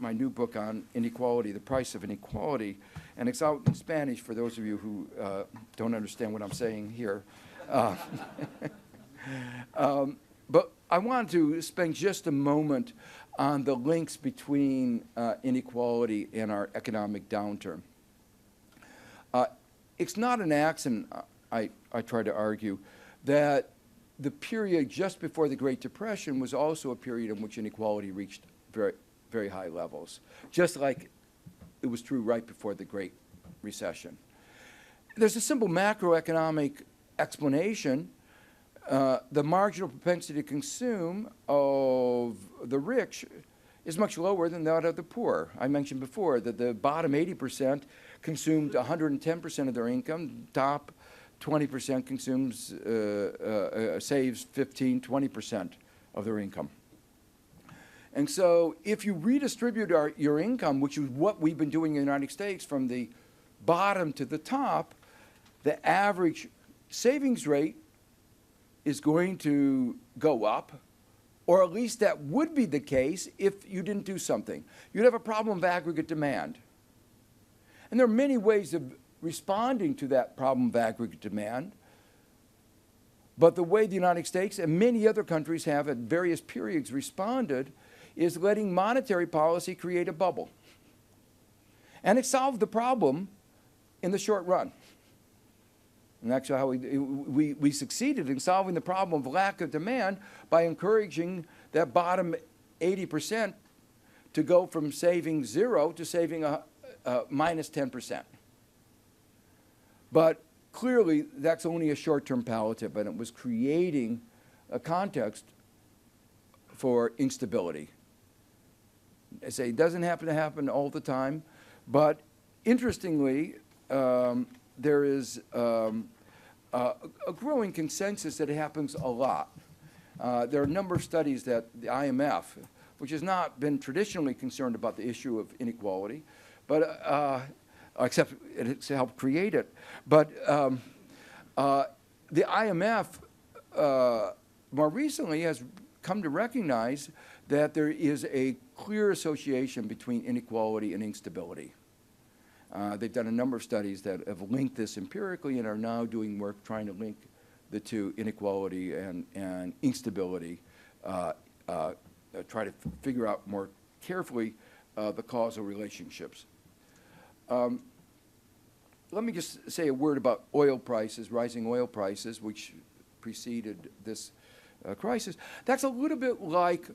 my new book on inequality, The Price of Inequality, and it's out in Spanish for those of you who don't understand what I'm saying here. But I want to spend just a moment on the links between inequality and our economic downturn. It's not an accident, I try to argue, that the period just before the Great Depression was also a period in which inequality reached very, very high levels, just like it was true right before the Great Recession. There's a simple macroeconomic explanation. The marginal propensity to consume of the rich is much lower than that of the poor. I mentioned before that the bottom 80% consumed 110% of their income, top 20% consumes, saves 15, 20% of their income. And so if you redistribute your income, which is what we've been doing in the United States from the bottom to the top, the average savings rate is going to go up, or at least that would be the case if you didn't do something. You'd have a problem of aggregate demand. And there are many ways of responding to that problem of aggregate demand, but the way the United States and many other countries have at various periods responded is letting monetary policy create a bubble. And it solved the problem in the short run. And actually how we succeeded in solving the problem of lack of demand by encouraging that bottom 80% to go from saving 0 to saving minus 10%. But clearly, that's only a short-term palliative, and it was creating a context for instability. I say it doesn't happen all the time, but interestingly, there is a growing consensus that it happens a lot. There are a number of studies that the IMF, which has not been traditionally concerned about the issue of inequality, but except it's helped create it. But the IMF more recently has come to recognize that there is a clear association between inequality and instability. They've done a number of studies that have linked this empirically and are now doing work trying to link the two, inequality and instability, try to figure out more carefully the causal relationships. Let me just say a word about oil prices, rising oil prices, which preceded this crisis. That's a little bit like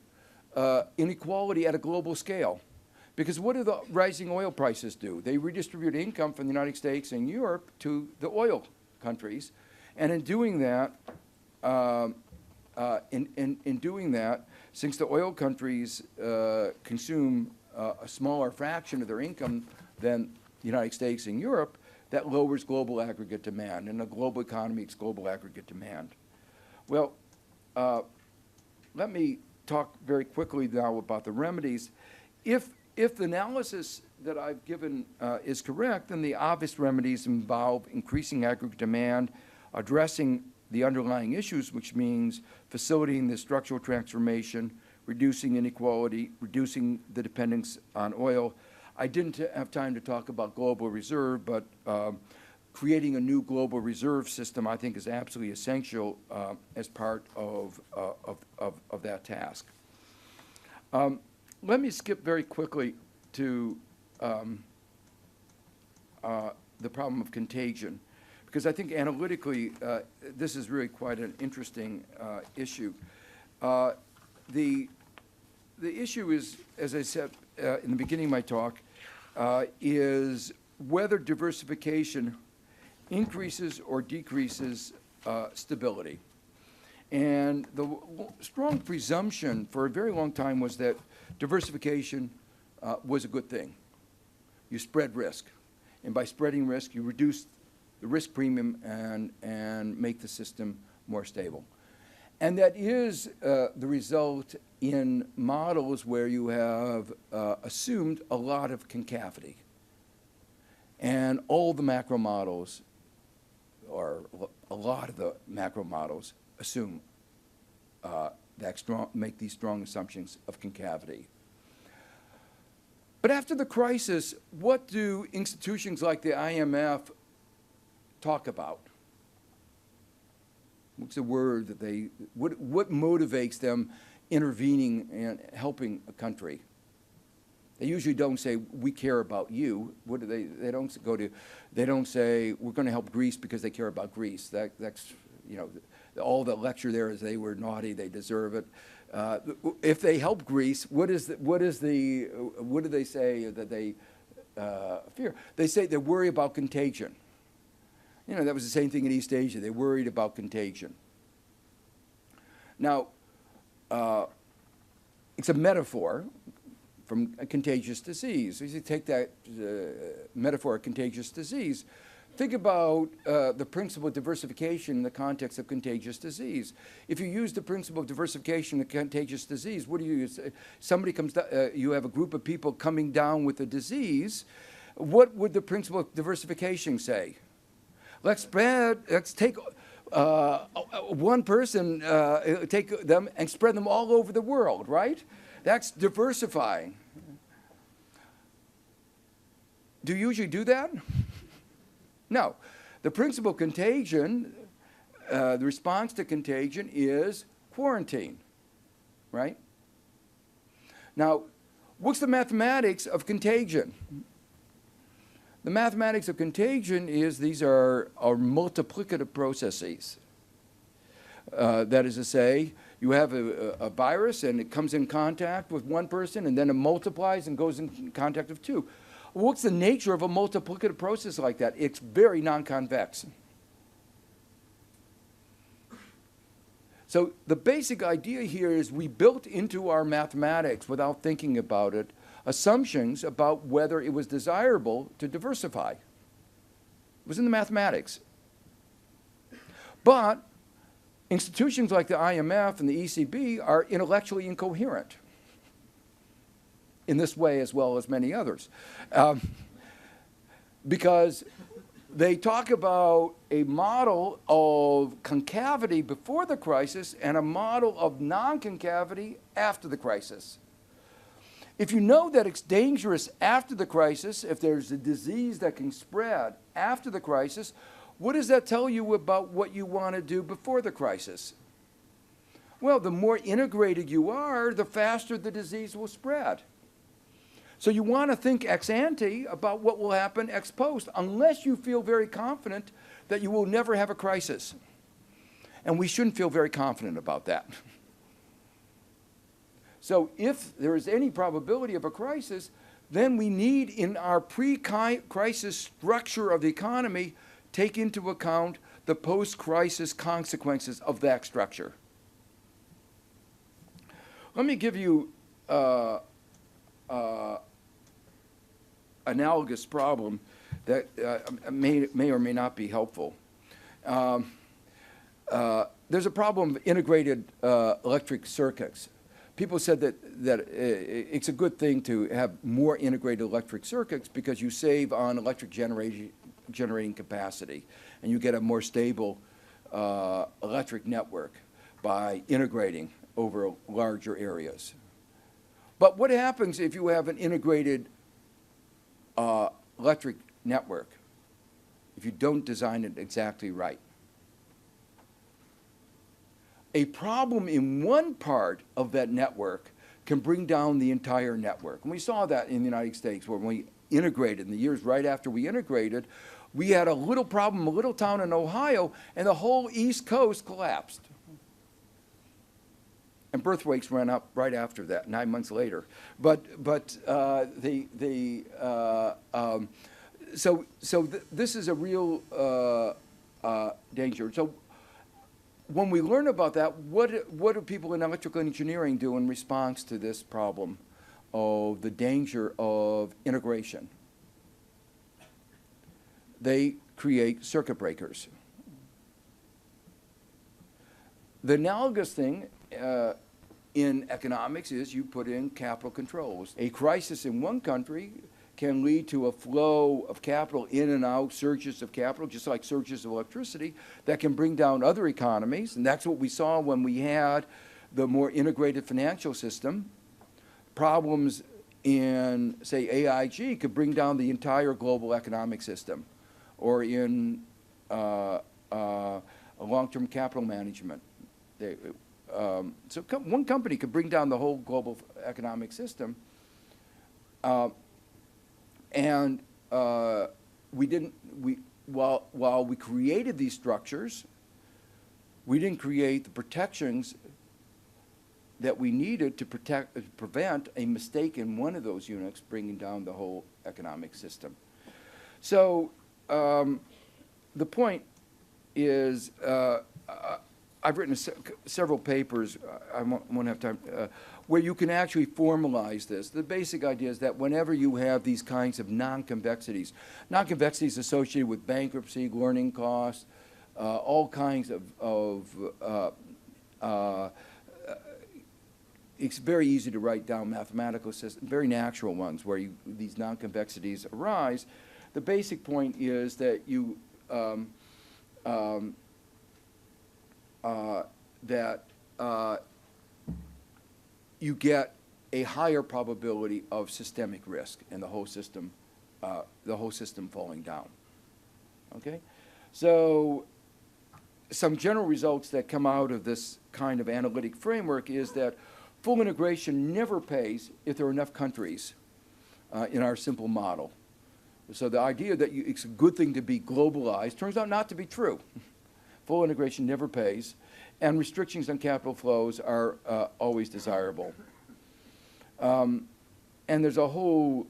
inequality at a global scale. Because what do the rising oil prices do? They redistribute income from the United States and Europe to the oil countries. And in doing that, since the oil countries consume a smaller fraction of their income than the United States and Europe, that lowers global aggregate demand. And the global economy is global aggregate demand. Well, let me talk very quickly now about the remedies. If the analysis that I've given is correct, then the obvious remedies involve increasing aggregate demand, addressing the underlying issues, which means facilitating the structural transformation, reducing inequality, reducing the dependence on oil. I didn't have time to talk about global reserve, but creating a new global reserve system, I think, is absolutely essential as part of that task. Let me skip very quickly to the problem of contagion, because I think analytically this is really quite an interesting issue. The issue is, as I said in the beginning of my talk, is whether diversification increases or decreases stability. And the strong presumption for a very long time was that diversification was a good thing. You spread risk. And by spreading risk, you reduce the risk premium and make the system more stable. And that is the result in models where you have assumed a lot of concavity. And all the macro models, or a lot of the macro models, assume make these strong assumptions of concavity. But after the crisis, what do institutions like the IMF talk about? What's the word that what motivates them intervening and helping a country? They usually don't say, we care about you. What do they don't go to, they don't say, we're going to help Greece because they care about Greece. That's, you know, all the lecture there is they were naughty, they deserve it. If they help Greece, what do they say that they fear? They say they worry about contagion. You know, that was the same thing in East Asia. They worried about contagion. Now, it's a metaphor from a contagious disease. If you take that metaphor of contagious disease, think about the principle of diversification in the context of contagious disease. If you use the principle of diversification in contagious disease, what do you use? Somebody comes down, you have a group of people coming down with a disease. What would the principle of diversification say? Let's take one person, take them and spread them all over the world, right? That's diversifying. Do you usually do that? No. The principle of contagion, the response to contagion is quarantine, right? Now, what's the mathematics of contagion? The mathematics of contagion is these are multiplicative processes. That is to say, you have a virus and it comes in contact with one person and then it multiplies and goes in contact with two. What's the nature of a multiplicative process like that? It's very non-convex. So the basic idea here is we built into our mathematics, without thinking about it, assumptions about whether it was desirable to diversify. It was in the mathematics. But institutions like the IMF and the ECB are intellectually incoherent in this way as well as many others. Because they talk about a model of concavity before the crisis and a model of non-concavity after the crisis. If you know that it's dangerous after the crisis, if there's a disease that can spread after the crisis, what does that tell you about what you want to do before the crisis? Well, the more integrated you are, the faster the disease will spread. So you want to think ex ante about what will happen ex post, unless you feel very confident that you will never have a crisis. And we shouldn't feel very confident about that. So if there is any probability of a crisis, then we need, in our pre-crisis structure of the economy, take into account the post-crisis consequences of that structure. Let me give you analogous problem that may or may not be helpful. There's a problem of integrated electric circuits. People said that it's a good thing to have more integrated electric circuits because you save on electric generating capacity, and you get a more stable electric network by integrating over larger areas. But what happens if you have an integrated electric network if you don't design it exactly right? A problem in one part of that network can bring down the entire network. And we saw that in the United States when we integrated, in the years right after we integrated, we had a little problem, a little town in Ohio, and the whole East Coast collapsed. And birth rates ran up right after that, 9 months later. So this is a real danger. So when we learn about that, what do people in electrical engineering do in response to this problem of the danger of integration? They create circuit breakers. The analogous thing in economics is you put in capital controls. A crisis in one country can lead to a flow of capital in and out, surges of capital, just like surges of electricity, that can bring down other economies. And that's what we saw when we had the more integrated financial system. Problems in, say, AIG could bring down the entire global economic system, or in long-term capital management. So one company could bring down the whole global economic system. While we created these structures, we didn't create the protections that we needed to prevent a mistake in one of those units bringing down the whole economic system. So the point is, I've written several papers, I won't have time, where you can actually formalize this. The basic idea is that whenever you have these kinds of non-convexities associated with bankruptcy, learning costs, all kinds of it's very easy to write down mathematical systems, very natural ones, where these non-convexities arise. The basic point is that you you get a higher probability of systemic risk and the whole system falling down. Okay, so some general results that come out of this kind of analytic framework is that full integration never pays if there are enough countries in our simple model. So the idea that it's a good thing to be globalized turns out not to be true. Full integration never pays, and restrictions on capital flows are always desirable. And there's a whole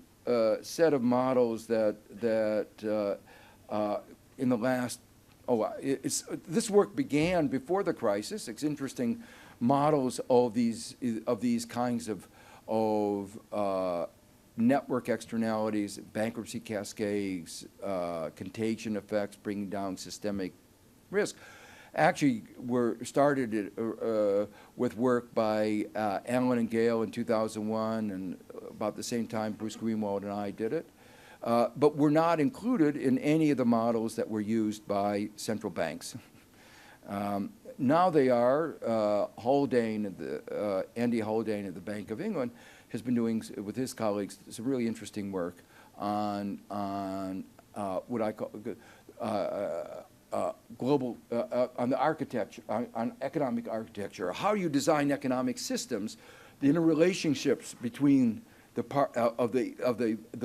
set of models that in the last, this work began before the crisis. It's interesting models of these kinds of network externalities, bankruptcy cascades, contagion effects, bringing down systemic risk. Actually, were started with work by Alan and Gale in 2001, and about the same time Bruce Greenwald and I did it. But were not included in any of the models that were used by central banks. Now they are. Andy Haldane at the Bank of England has been doing, with his colleagues, some really interesting work on what I call global, on the architecture, on economic architecture. How do you design economic systems, the interrelationships between the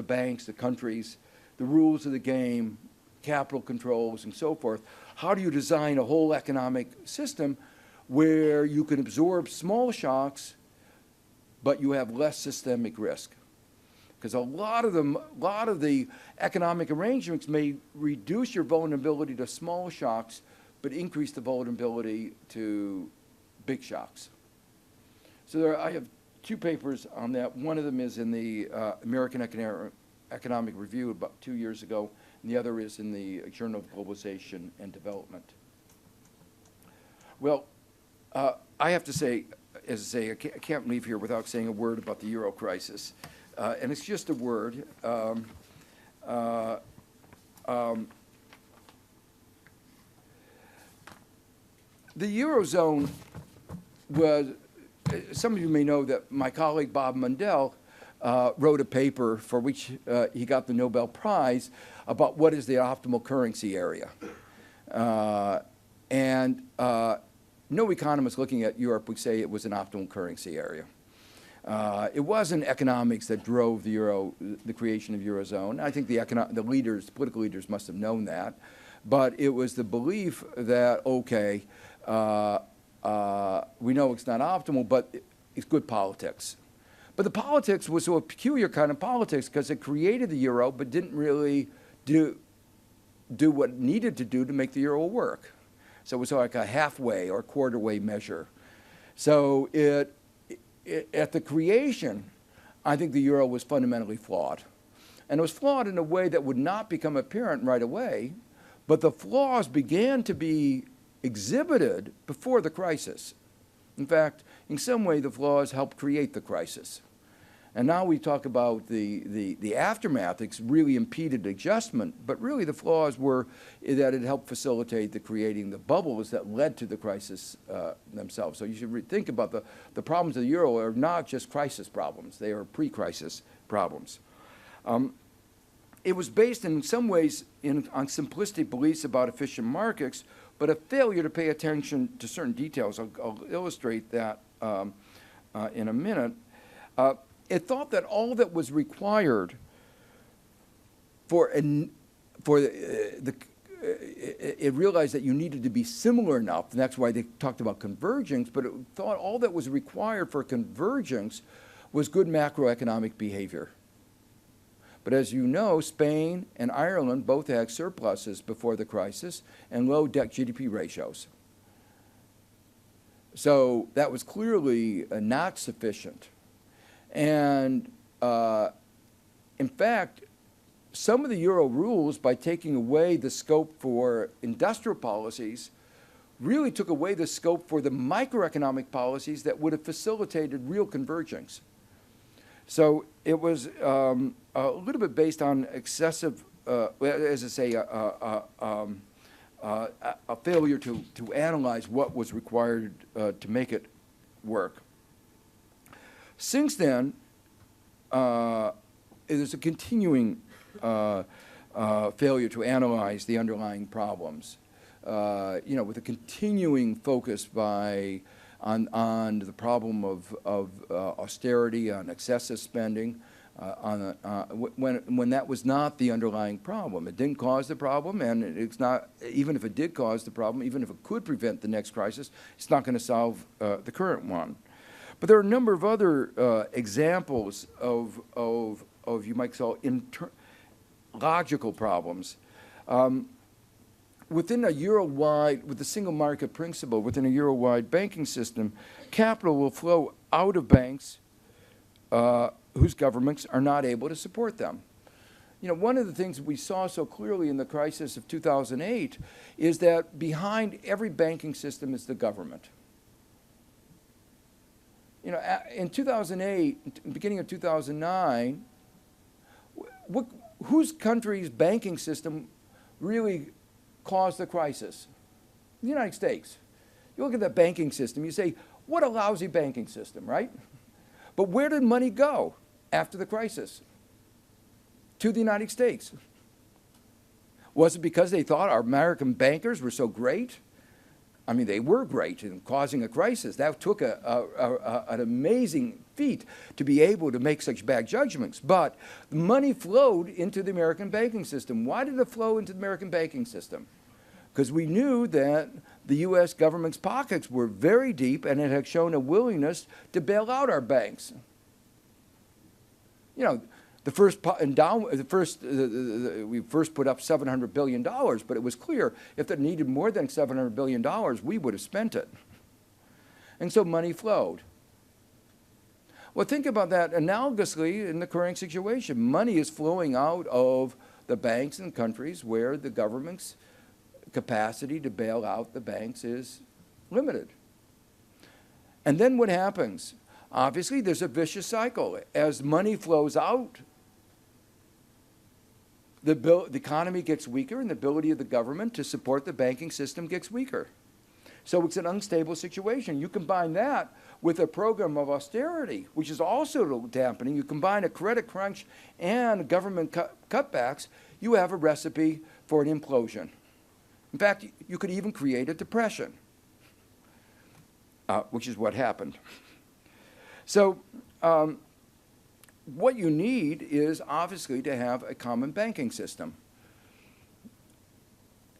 banks, the countries, the rules of the game, capital controls, and so forth. How do you design a whole economic system where you can absorb small shocks, but you have less systemic risk? Because a lot of the economic arrangements may reduce your vulnerability to small shocks, but increase the vulnerability to big shocks. So I have two papers on that. One of them is in the American Economic Review about 2 years ago, and the other is in the Journal of Globalization and Development. Well, I have to say, as I say, I can't leave here without saying a word about the Euro crisis. And it's just a word. The Eurozone was, some of you may know that my colleague Bob Mundell wrote a paper for which he got the Nobel Prize about what is the optimal currency area. No economist looking at Europe would say it was an optimal currency area. It wasn't economics that drove the euro, the creation of Eurozone. I think the leaders, political leaders must have known that. But it was the belief that, okay, we know it's not optimal, but it's good politics. But the politics was a peculiar kind of politics because it created the euro, but didn't really do what it needed to do to make the euro work. So it was like a halfway or quarter-way measure. So at the creation, I think the euro was fundamentally flawed. And it was flawed in a way that would not become apparent right away, but the flaws began to be exhibited before the crisis. In fact, in some way, the flaws helped create the crisis. And now we talk about the aftermath. It's really impeded adjustment, but really the flaws were that it helped facilitate the creating the bubbles that led to the crisis themselves. So you should think about the problems of the euro are not just crisis problems. They are pre-crisis problems. It was based in some ways on simplistic beliefs about efficient markets, but a failure to pay attention to certain details. I'll illustrate that in a minute. It thought that all that was required it realized that you needed to be similar enough, and that's why they talked about convergence, but it thought all that was required for convergence was good macroeconomic behavior. But as you know, Spain and Ireland both had surpluses before the crisis and low debt GDP ratios. So that was clearly not sufficient. And in fact, some of the euro rules, by taking away the scope for industrial policies, really took away the scope for the microeconomic policies that would have facilitated real convergence. So it was a little bit based on excessive, as I say, a failure to analyze what was required to make it work. Since then, there's a continuing failure to analyze the underlying problems. With a continuing focus on the problem of austerity, on excessive spending, when that was not the underlying problem. It didn't cause the problem, and it's not, even if it did cause the problem, even if it could prevent the next crisis, it's not going to solve the current one. But there are a number of other examples of you might call logical problems. Within a Euro-wide, with the single market principle, within a Euro-wide banking system, capital will flow out of banks whose governments are not able to support them. You know, one of the things we saw so clearly in the crisis of 2008 is that behind every banking system is the government. You know, in 2008, beginning of 2009, whose country's banking system really caused the crisis? The United States. You look at the banking system, you say, what a lousy banking system, right? But where did money go after the crisis? To the United States. Was it because they thought our American bankers were so great? I mean, they were great in causing a crisis. That took an amazing feat to be able to make such bad judgments. But money flowed into the American banking system. Why did it flow into the American banking system? Because we knew that the U.S. government's pockets were very deep, and it had shown a willingness to bail out our banks. You know, we first put up $700 billion, but it was clear if it needed more than $700 billion, we would have spent it. And so money flowed. Well, think about that analogously in the current situation. Money is flowing out of the banks and countries where the government's capacity to bail out the banks is limited. And then what happens? Obviously, there's a vicious cycle. As money flows out, the economy gets weaker, and the ability of the government to support the banking system gets weaker. So it's an unstable situation. You combine that with a program of austerity, which is also dampening. You combine a credit crunch and government cutbacks, you have a recipe for an implosion. In fact, you could even create a depression, which is what happened. So what you need is obviously to have a common banking system.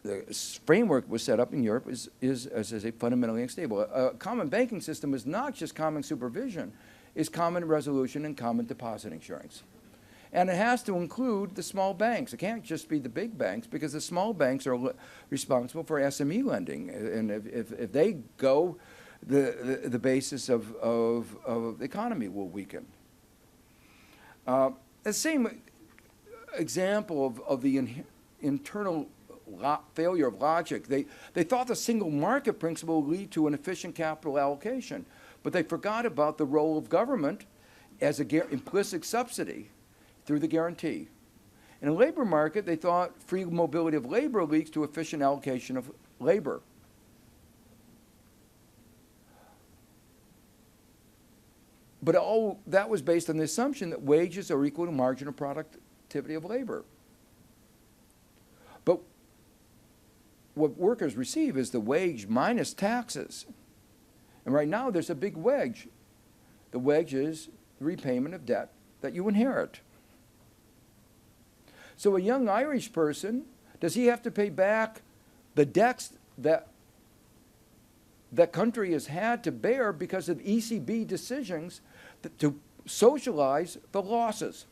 The framework was set up in Europe is as I say, fundamentally unstable. A common banking system is not just common supervision, it's common resolution and common deposit insurance. And it has to include the small banks. It can't just be the big banks, because the small banks are responsible for SME lending. And if they go, the basis of the economy will weaken. The same example of the internal failure of logic. They thought the single market principle would lead to an efficient capital allocation, but they forgot about the role of government as an implicit subsidy through the guarantee. In a labor market, they thought free mobility of labor leads to efficient allocation of labor. But all that was based on the assumption that wages are equal to marginal productivity of labor. But what workers receive is the wage minus taxes. And right now there's a big wedge. The wedge is the repayment of debt that you inherit. So a young Irish person, does he have to pay back the debts that that country has had to bear because of ECB decisions to socialize the losses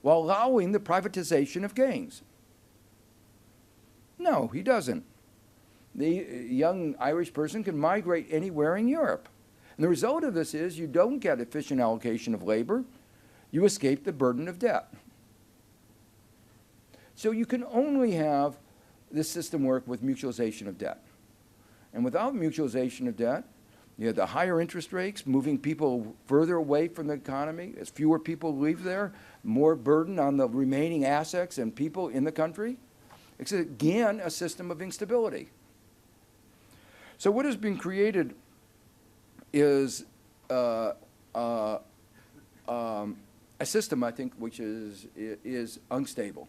while allowing the privatization of gains? No, he doesn't. The young Irish person can migrate anywhere in Europe. And the result of this is you don't get efficient allocation of labor, you escape the burden of debt. So you can only have this system work with mutualization of debt. And without mutualization of debt, you have the higher interest rates, moving people further away from the economy. As fewer people leave there, more burden on the remaining assets and people in the country. It's again a system of instability. So what has been created is a system, I think, which is unstable.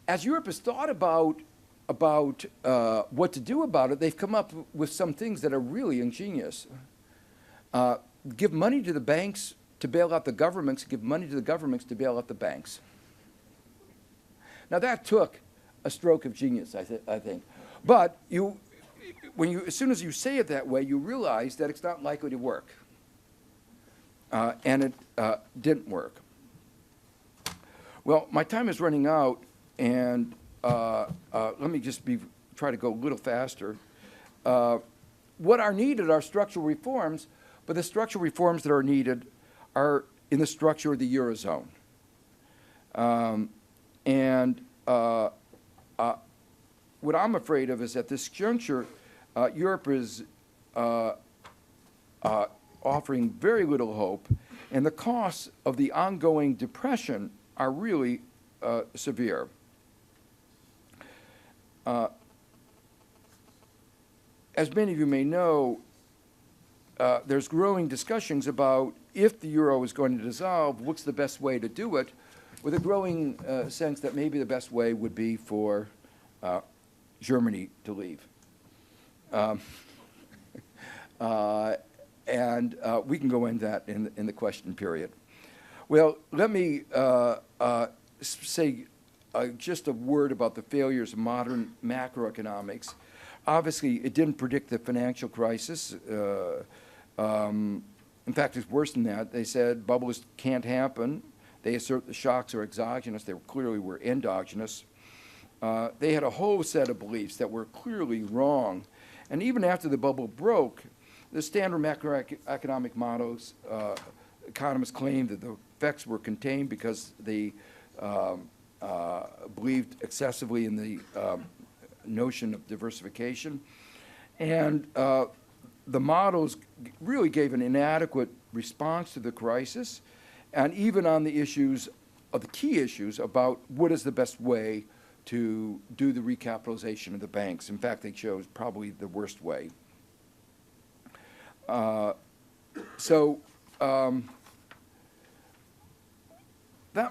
As Europe has thought about what to do about it, they've come up with some things that are really ingenious. Give money to the banks to bail out the governments, give money to the governments to bail out the banks. Now that took a stroke of genius, I think. But as soon as you say it that way, you realize that it's not likely to work. And it didn't work. Well, my time is running out, and let me just try to go a little faster. What are needed are structural reforms, but the structural reforms that are needed are in the structure of the Eurozone. What I'm afraid of is at this juncture, Europe is offering very little hope, and the costs of the ongoing depression are really severe. As many of you may know, there's growing discussions about if the euro is going to dissolve, what's the best way to do it, with a growing sense that maybe the best way would be for Germany to leave. And we can go into that in the question period. Well, let me say just a word about the failures of modern macroeconomics. Obviously, it didn't predict the financial crisis. In fact, it's worse than that. They said bubbles can't happen. They assert the shocks are exogenous. They clearly were endogenous. They had a whole set of beliefs that were clearly wrong. And even after the bubble broke, the standard macroeconomic models, economists claimed that the effects were contained because they believed excessively in the notion of diversification. And the models really gave an inadequate response to the crisis, and even on the issues of the key issues about what is the best way to do the recapitalization of the banks. In fact, they chose probably the worst way. That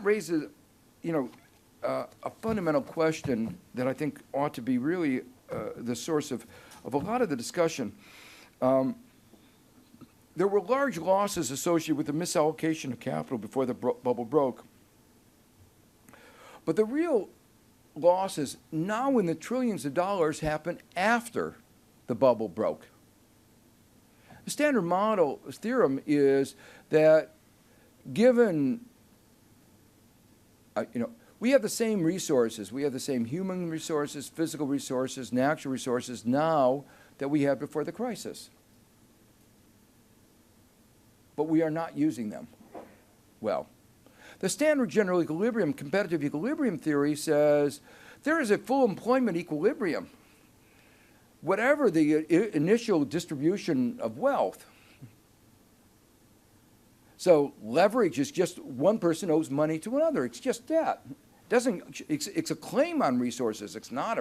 raises, a fundamental question that I think ought to be really the source of a lot of the discussion. There were large losses associated with the misallocation of capital before the bubble broke. But the real losses now in the trillions of dollars happen after the bubble broke. The standard model theorem is that given, we have the same resources. We have the same human resources, physical resources, natural resources now that we had before the crisis. But we are not using them well. The standard general equilibrium, competitive equilibrium theory says there is a full employment equilibrium. Whatever the initial distribution of wealth. So leverage is just one person owes money to another. It's just debt. It's a claim on resources. It's not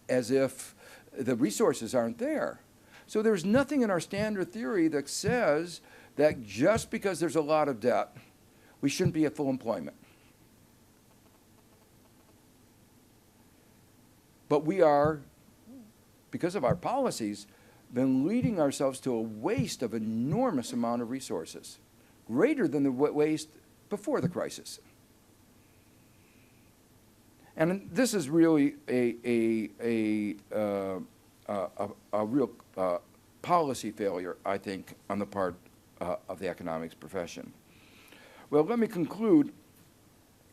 as if the resources aren't there. So there's nothing in our standard theory that says that just because there's a lot of debt, we shouldn't be at full employment. But we are, because of our policies, been leading ourselves to a waste of enormous amount of resources, greater than the waste before the crisis. And this is really a real policy failure, I think, on the part of the economics profession. Well, let me conclude.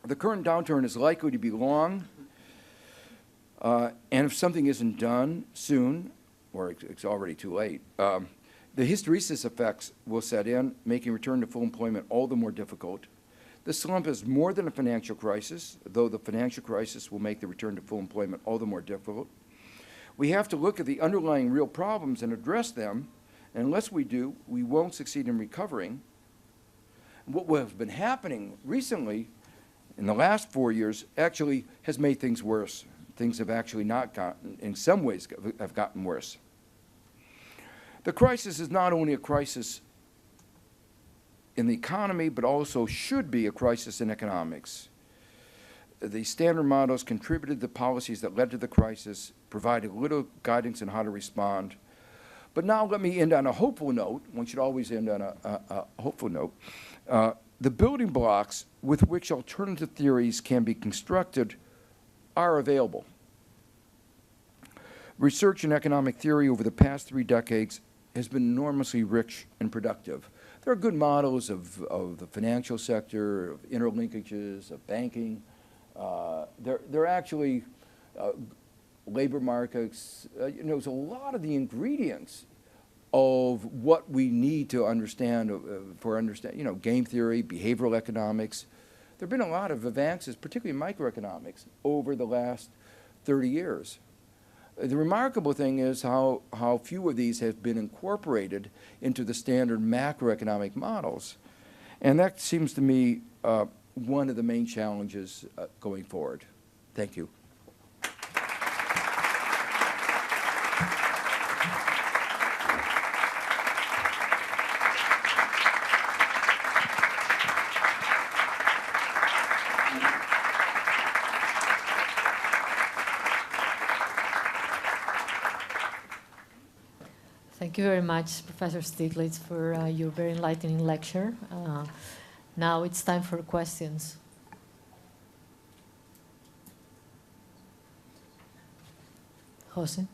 The current downturn is likely to be long, and if something isn't done soon, or it's already too late, the hysteresis effects will set in, making return to full employment all the more difficult. The slump is more than a financial crisis, though the financial crisis will make the return to full employment all the more difficult. We have to look at the underlying real problems and address them, and unless we do, we won't succeed in recovering. What has been happening recently, in the last 4 years, actually has made things worse. Things have actually not gotten, in some ways, have gotten worse. The crisis is not only a crisis in the economy, but also should be a crisis in economics. The standard models contributed to the policies that led to the crisis, provided little guidance on how to respond. But now let me end on a hopeful note. One should always end on a hopeful note. The building blocks with which alternative theories can be constructed are available. Research in economic theory over the past 3 decades has been enormously rich and productive. There are good models of the financial sector, of interlinkages, of banking. There are actually labor markets. There's a lot of the ingredients of what we need to understand game theory, behavioral economics. There have been a lot of advances, particularly in microeconomics, over the last 30 years. The remarkable thing is how few of these have been incorporated into the standard macroeconomic models. And that seems to me one of the main challenges going forward. Thank you. Thank you very much, Professor Stiglitz, for your very enlightening lecture. Now it's time for questions. Jose?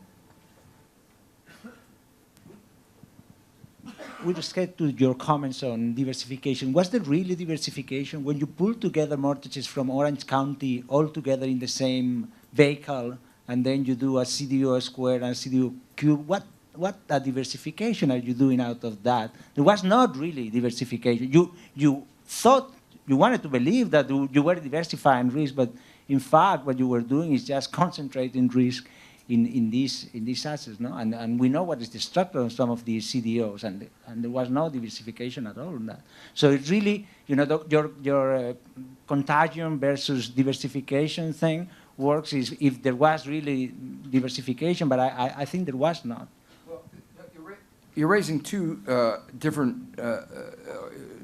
With respect to your comments on diversification, was there really diversification? When you pull together mortgages from Orange County all together in the same vehicle, and then you do a CDO square and a CDO cube, what diversification are you doing out of that? There was not really diversification. You thought, you wanted to believe that you were diversifying risk, but in fact, what you were doing is just concentrating risk in these assets, no? And we know what is the structure of some of these CDOs, and there was no diversification at all in that. So it's really, your contagion versus diversification thing works is if there was really diversification, but I think there was not. Well, you're raising two different,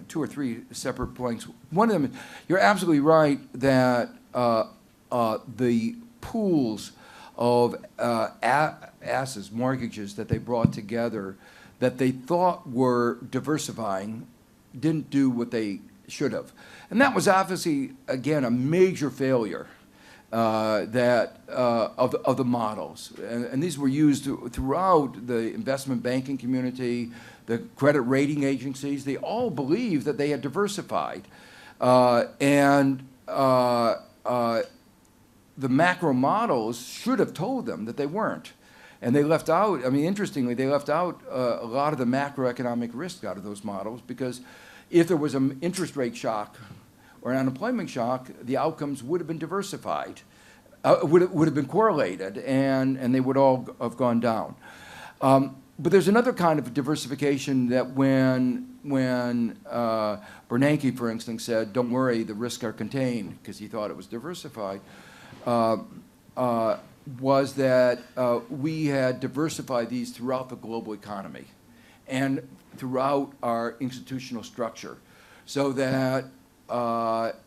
2 or 3 separate points. One of them, you're absolutely right that the pools of assets, mortgages that they brought together that they thought were diversifying didn't do what they should have. And that was obviously, again, a major failure of the models. And these were used throughout the investment banking community, the credit rating agencies. They all believed that they had diversified. The macro models should have told them that they weren't. And they left out, I mean, interestingly, they left out a lot of the macroeconomic risk out of those models, because if there was an interest rate shock or an unemployment shock, the outcomes would have been diversified, would have been correlated, and they would all have gone down. But there's another kind of diversification that when Bernanke, for instance, said, don't worry, the risks are contained, because he thought it was diversified, was that we had diversified these throughout the global economy and throughout our institutional structure, so that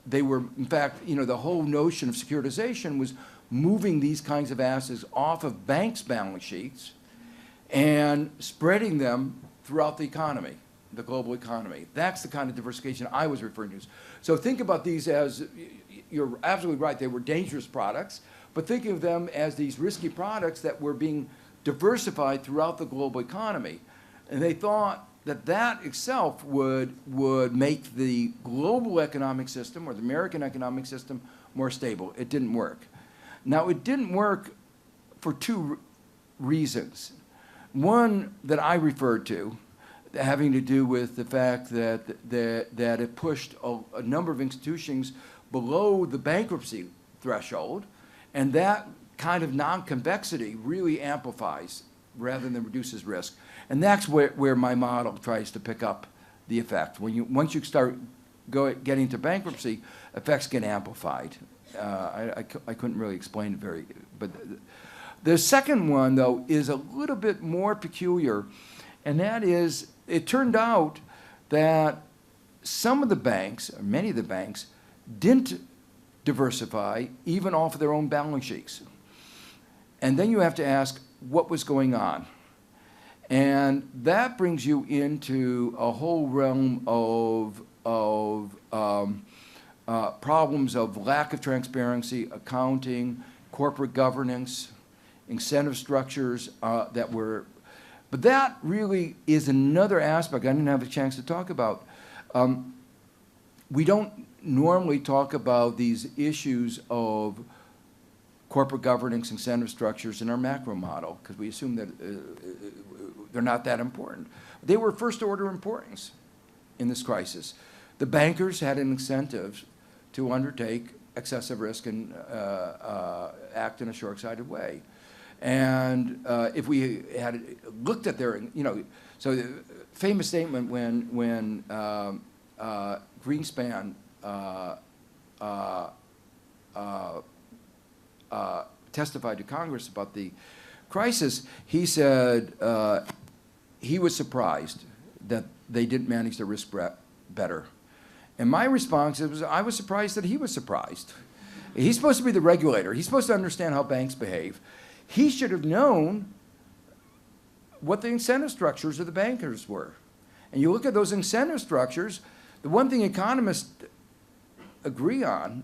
they were, in fact, the whole notion of securitization was moving these kinds of assets off of banks' balance sheets and spreading them throughout the economy, the global economy. That's the kind of diversification I was referring to. So think about these as, you're absolutely right, they were dangerous products, but think of them as these risky products that were being diversified throughout the global economy. And they thought that that itself would make the global economic system or the American economic system more stable. It didn't work. Now, it didn't work for 2 reasons. One that I referred to, having to do with the fact that it pushed a number of institutions below the bankruptcy threshold, and that kind of non-convexity really amplifies rather than reduces risk. And that's where my model tries to pick up the effect. Once you start getting to bankruptcy, effects get amplified. I couldn't really explain it but the second one, though, is a little bit more peculiar, and that is, it turned out that some of the banks, or many of the banks, didn't diversify even off of their own balance sheets. And then you have to ask what was going on. And that brings you into a whole realm of problems of lack of transparency, accounting, corporate governance, incentive structures that were, but that really is another aspect I didn't have a chance to talk about. We don't normally talk about these issues of corporate governance, incentive structures in our macro model because we assume that they're not that important. They were first order importance in this crisis. The bankers had an incentive to undertake excessive risk and act in a short-sighted way. And if we had looked at their, so the famous statement when Greenspan testified to Congress about the crisis, he said he was surprised that they didn't manage the risk better. And my response was, I was surprised that he was surprised. He's supposed to be the regulator. He's supposed to understand how banks behave. He should have known what the incentive structures of the bankers were. And you look at those incentive structures, the one thing economists agree on,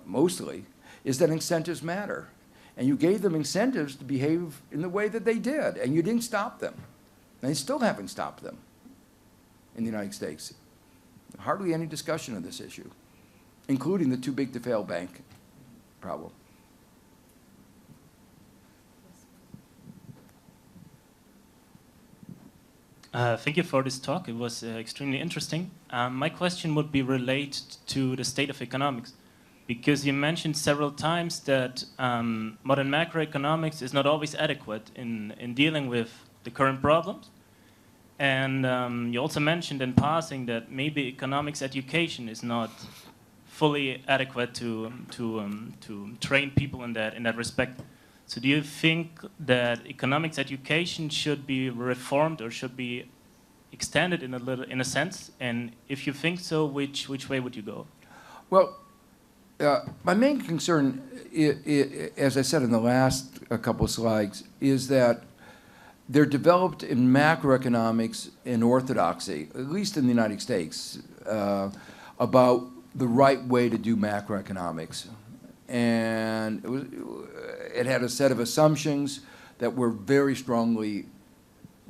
mostly, is that incentives matter. And you gave them incentives to behave in the way that they did, and you didn't stop them. And they still haven't stopped them in the United States. Hardly any discussion of this issue, including the too big to fail bank problem. Thank you for this talk. It was extremely interesting. My question would be related to the state of economics, because you mentioned several times that modern macroeconomics is not always adequate in dealing with the current problems. And you also mentioned in passing that maybe economics education is not fully adequate to train people in that respect. So do you think that economics education should be reformed or should be extended in a sense? And if you think so, which way would you go? Well, my main concern, as I said in the last couple of slides, is that they're developed in macroeconomics in orthodoxy, at least in the United States, about the right way to do macroeconomics. And it had a set of assumptions that were very strongly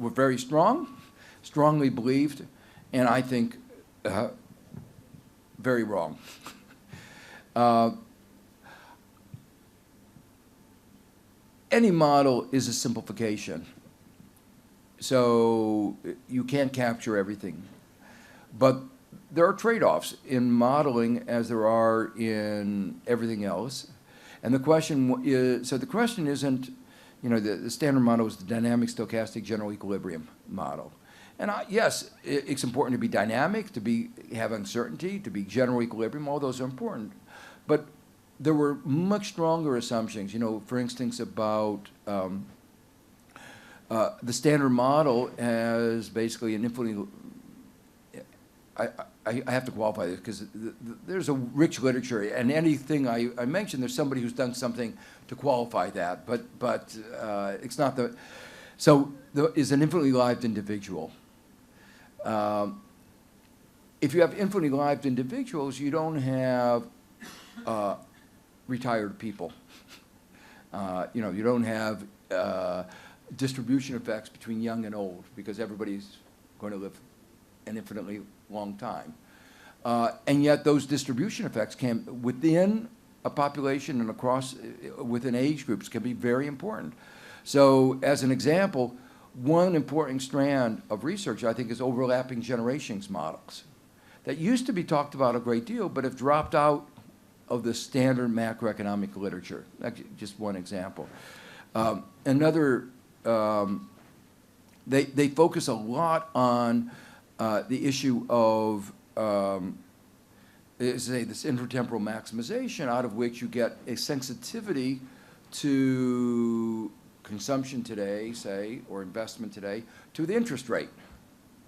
believed, and I think very wrong. Any model is a simplification, so you can't capture everything. But there are trade-offs in modeling as there are in everything else. And the question is, so the question isn't, the standard model is the dynamic stochastic general equilibrium model. And yes, it's important to be dynamic, have uncertainty, to be general equilibrium, all those are important. But there were much stronger assumptions, for instance, about the standard model as basically an infinitely, I have to qualify this because there's a rich literature, and anything I mention, there's somebody who's done something to qualify that, but it's not the, so is an infinitely lived individual. If you have infinitely lived individuals, you don't have retired people. You don't have distribution effects between young and old because everybody's going to live an infinitely long time. And yet those distribution effects can, within a population and across, within age groups, can be very important. So as an example, one important strand of research, I think, is overlapping generations models that used to be talked about a great deal, but have dropped out of the standard macroeconomic literature. That's just one example. Another, they focus a lot on the issue of, say, this intertemporal maximization, out of which you get a sensitivity to consumption today, say, or investment today, to the interest rate,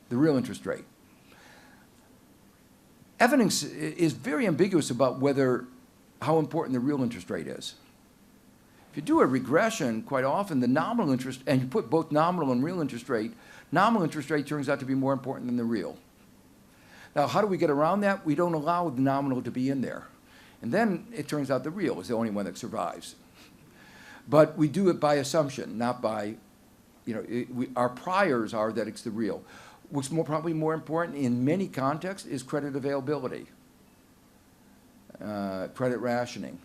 the real interest rate. Evidence is very ambiguous about how important the real interest rate is. If you do a regression, quite often the nominal interest, and you put both nominal and real interest rate, nominal interest rate turns out to be more important than the real. Now, how do we get around that? We don't allow the nominal to be in there. And then it turns out the real is the only one that survives. But we do it by assumption, not by, our priors are that it's the real. What's probably more important in many contexts is credit availability, credit rationing.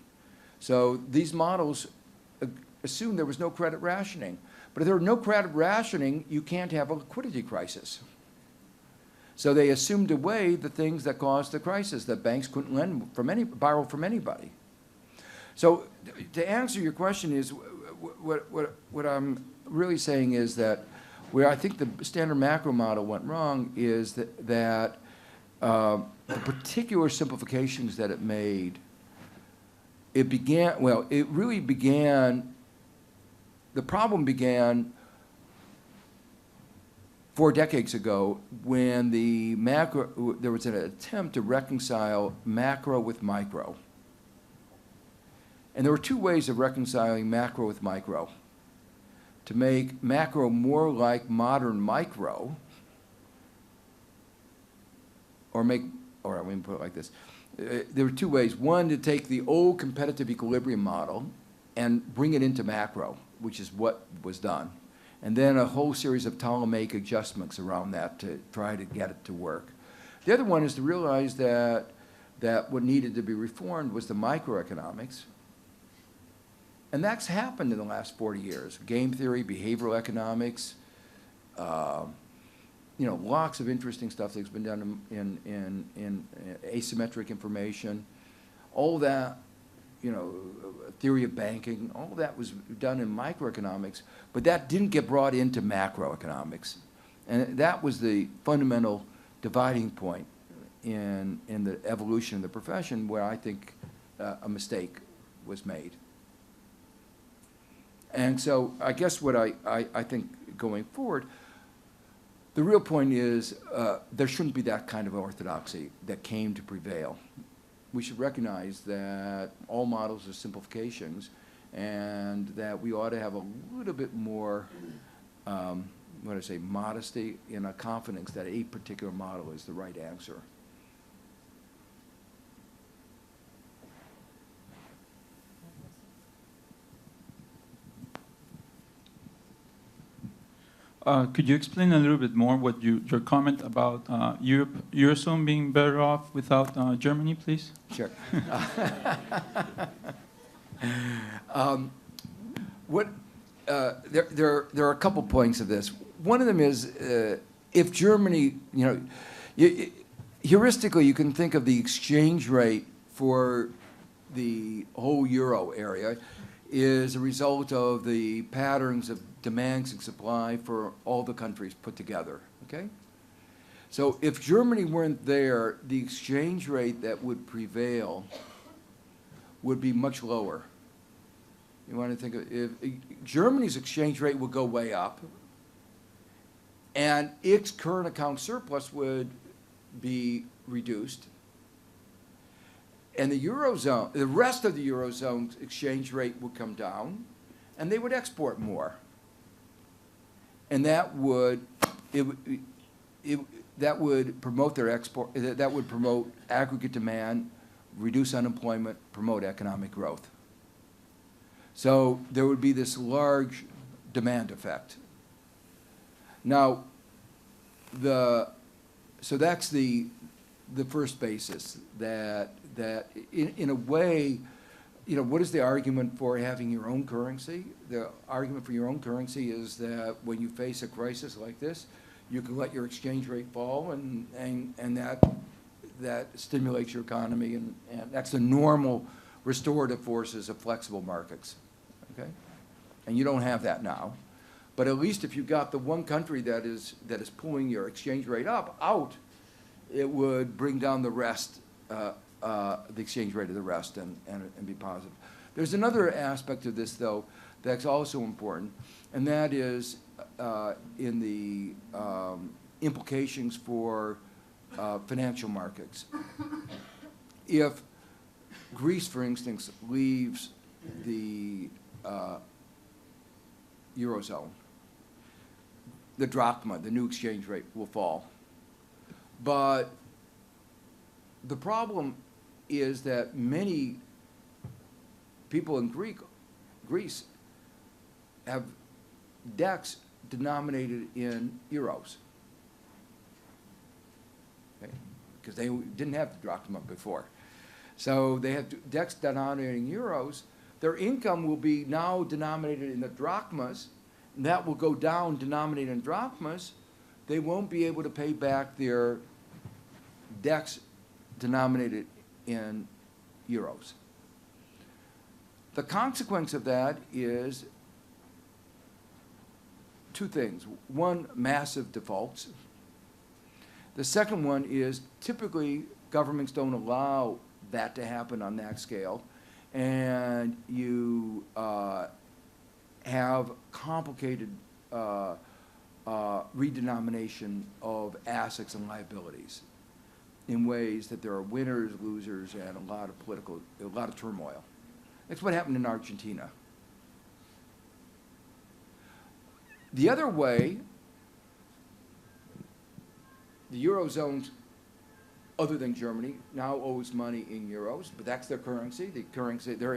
So these models assume there was no credit rationing. But if there were no credit rationing, you can't have a liquidity crisis. So they assumed away the things that caused the crisis, that banks couldn't borrow from anybody. So to answer your question is, what I'm really saying is that where I think the standard macro model went wrong is that the particular simplifications that it made, the problem began 4 decades ago when there was an attempt to reconcile macro with micro. And there were 2 ways of reconciling macro with micro. To make macro more like modern micro, or let me put it like this. There were 2 ways. One, to take the old competitive equilibrium model and bring it into macro, which is what was done. And then a whole series of Ptolemaic adjustments around that to try to get it to work. The other one is to realize that what needed to be reformed was the microeconomics. And that's happened in the last 40 years. Game theory, behavioral economics, lots of interesting stuff that's been done in asymmetric information. All that, theory of banking, all that was done in microeconomics, but that didn't get brought into macroeconomics. And that was the fundamental dividing point in the evolution of the profession where I think a mistake was made. And so I guess what I think going forward, the real point is there shouldn't be that kind of orthodoxy that came to prevail. We should recognize that all models are simplifications and that we ought to have a little bit more, modesty and a confidence that a particular model is the right answer. Could you explain a little bit more what your comment about Eurozone being better off without Germany, please? Sure. There are a couple points of this. One of them is if Germany, heuristically you can think of the exchange rate for the whole euro area is a result of the patterns of demands and supply for all the countries put together, okay? So if Germany weren't there, the exchange rate that would prevail would be much lower. You want to think of, if Germany's exchange rate would go way up, and its current account surplus would be reduced, and the Eurozone, the rest of the Eurozone's exchange rate would come down, and they would export more. And that would promote their export, that would promote aggregate demand, reduce unemployment, promote economic growth. So there would be this large demand effect. Now, so that's the first basis, that in a way, what is the argument for having your own currency? The argument for your own currency is that when you face a crisis like this, you can let your exchange rate fall, and that stimulates your economy, and that's the normal restorative forces of flexible markets, okay? And you don't have that now. But at least if you've got the one country that is pulling your exchange rate out, it would bring down the rest, the exchange rate of the rest, and be positive. There's another aspect of this, though, that's also important, and that is in the implications for financial markets. If Greece, for instance, leaves the Eurozone. The drachma, the new exchange rate, will fall. But the problem is that many people in Greece have debts denominated in euros. Okay? Because they didn't have the drachma before. So they have debts denominated in euros. Their income will be now denominated in the drachmas, and that will go down denominated in drachmas. They won't be able to pay back their debts denominated in euros. The consequence of that is two things. One, massive defaults. The second one is typically governments don't allow that to happen on that scale, and you have complicated redenomination of assets and liabilities in ways that there are winners, losers, and a lot of turmoil. That's what happened in Argentina. The other way, the Eurozone, other than Germany, now owes money in euros, but that's their currency. The currency, their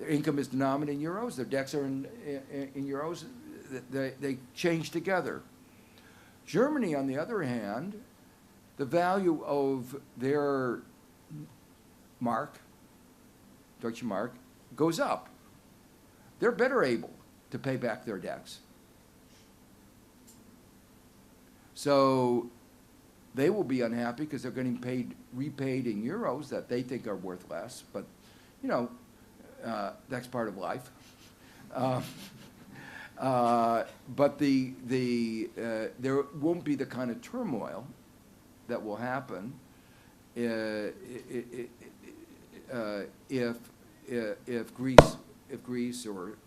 income is denominated in euros. Their debts are in euros. They change together. Germany, on the other hand, the value of their mark, Deutsche Mark, goes up. They're better able to pay back their debts. So they will be unhappy because they're getting repaid in euros that they think are worth less, but you know, that's part of life. But there won't be the kind of turmoil that will happen if Greece or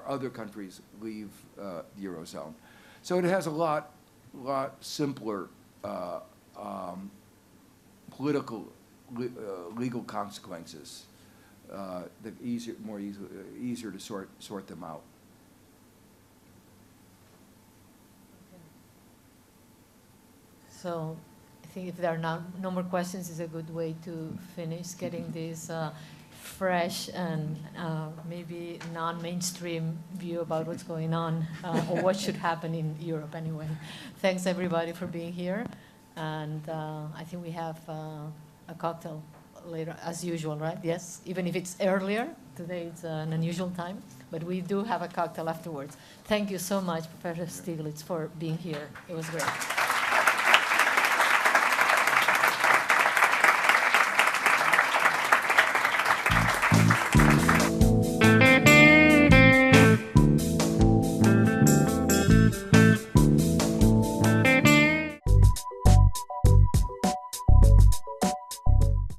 other countries leave the Eurozone. So it has a lot simpler political, legal consequences that easier to sort them out. So I think if there are no more questions, is a good way to finish getting this fresh and maybe non-mainstream view about what's going on or what should happen in Europe anyway. Thanks everybody for being here, and I think we have a cocktail later as usual, right? Yes, even if it's earlier. Today it's an unusual time, but we do have a cocktail afterwards. Thank you so much, Professor Stiglitz, for being here. It was great.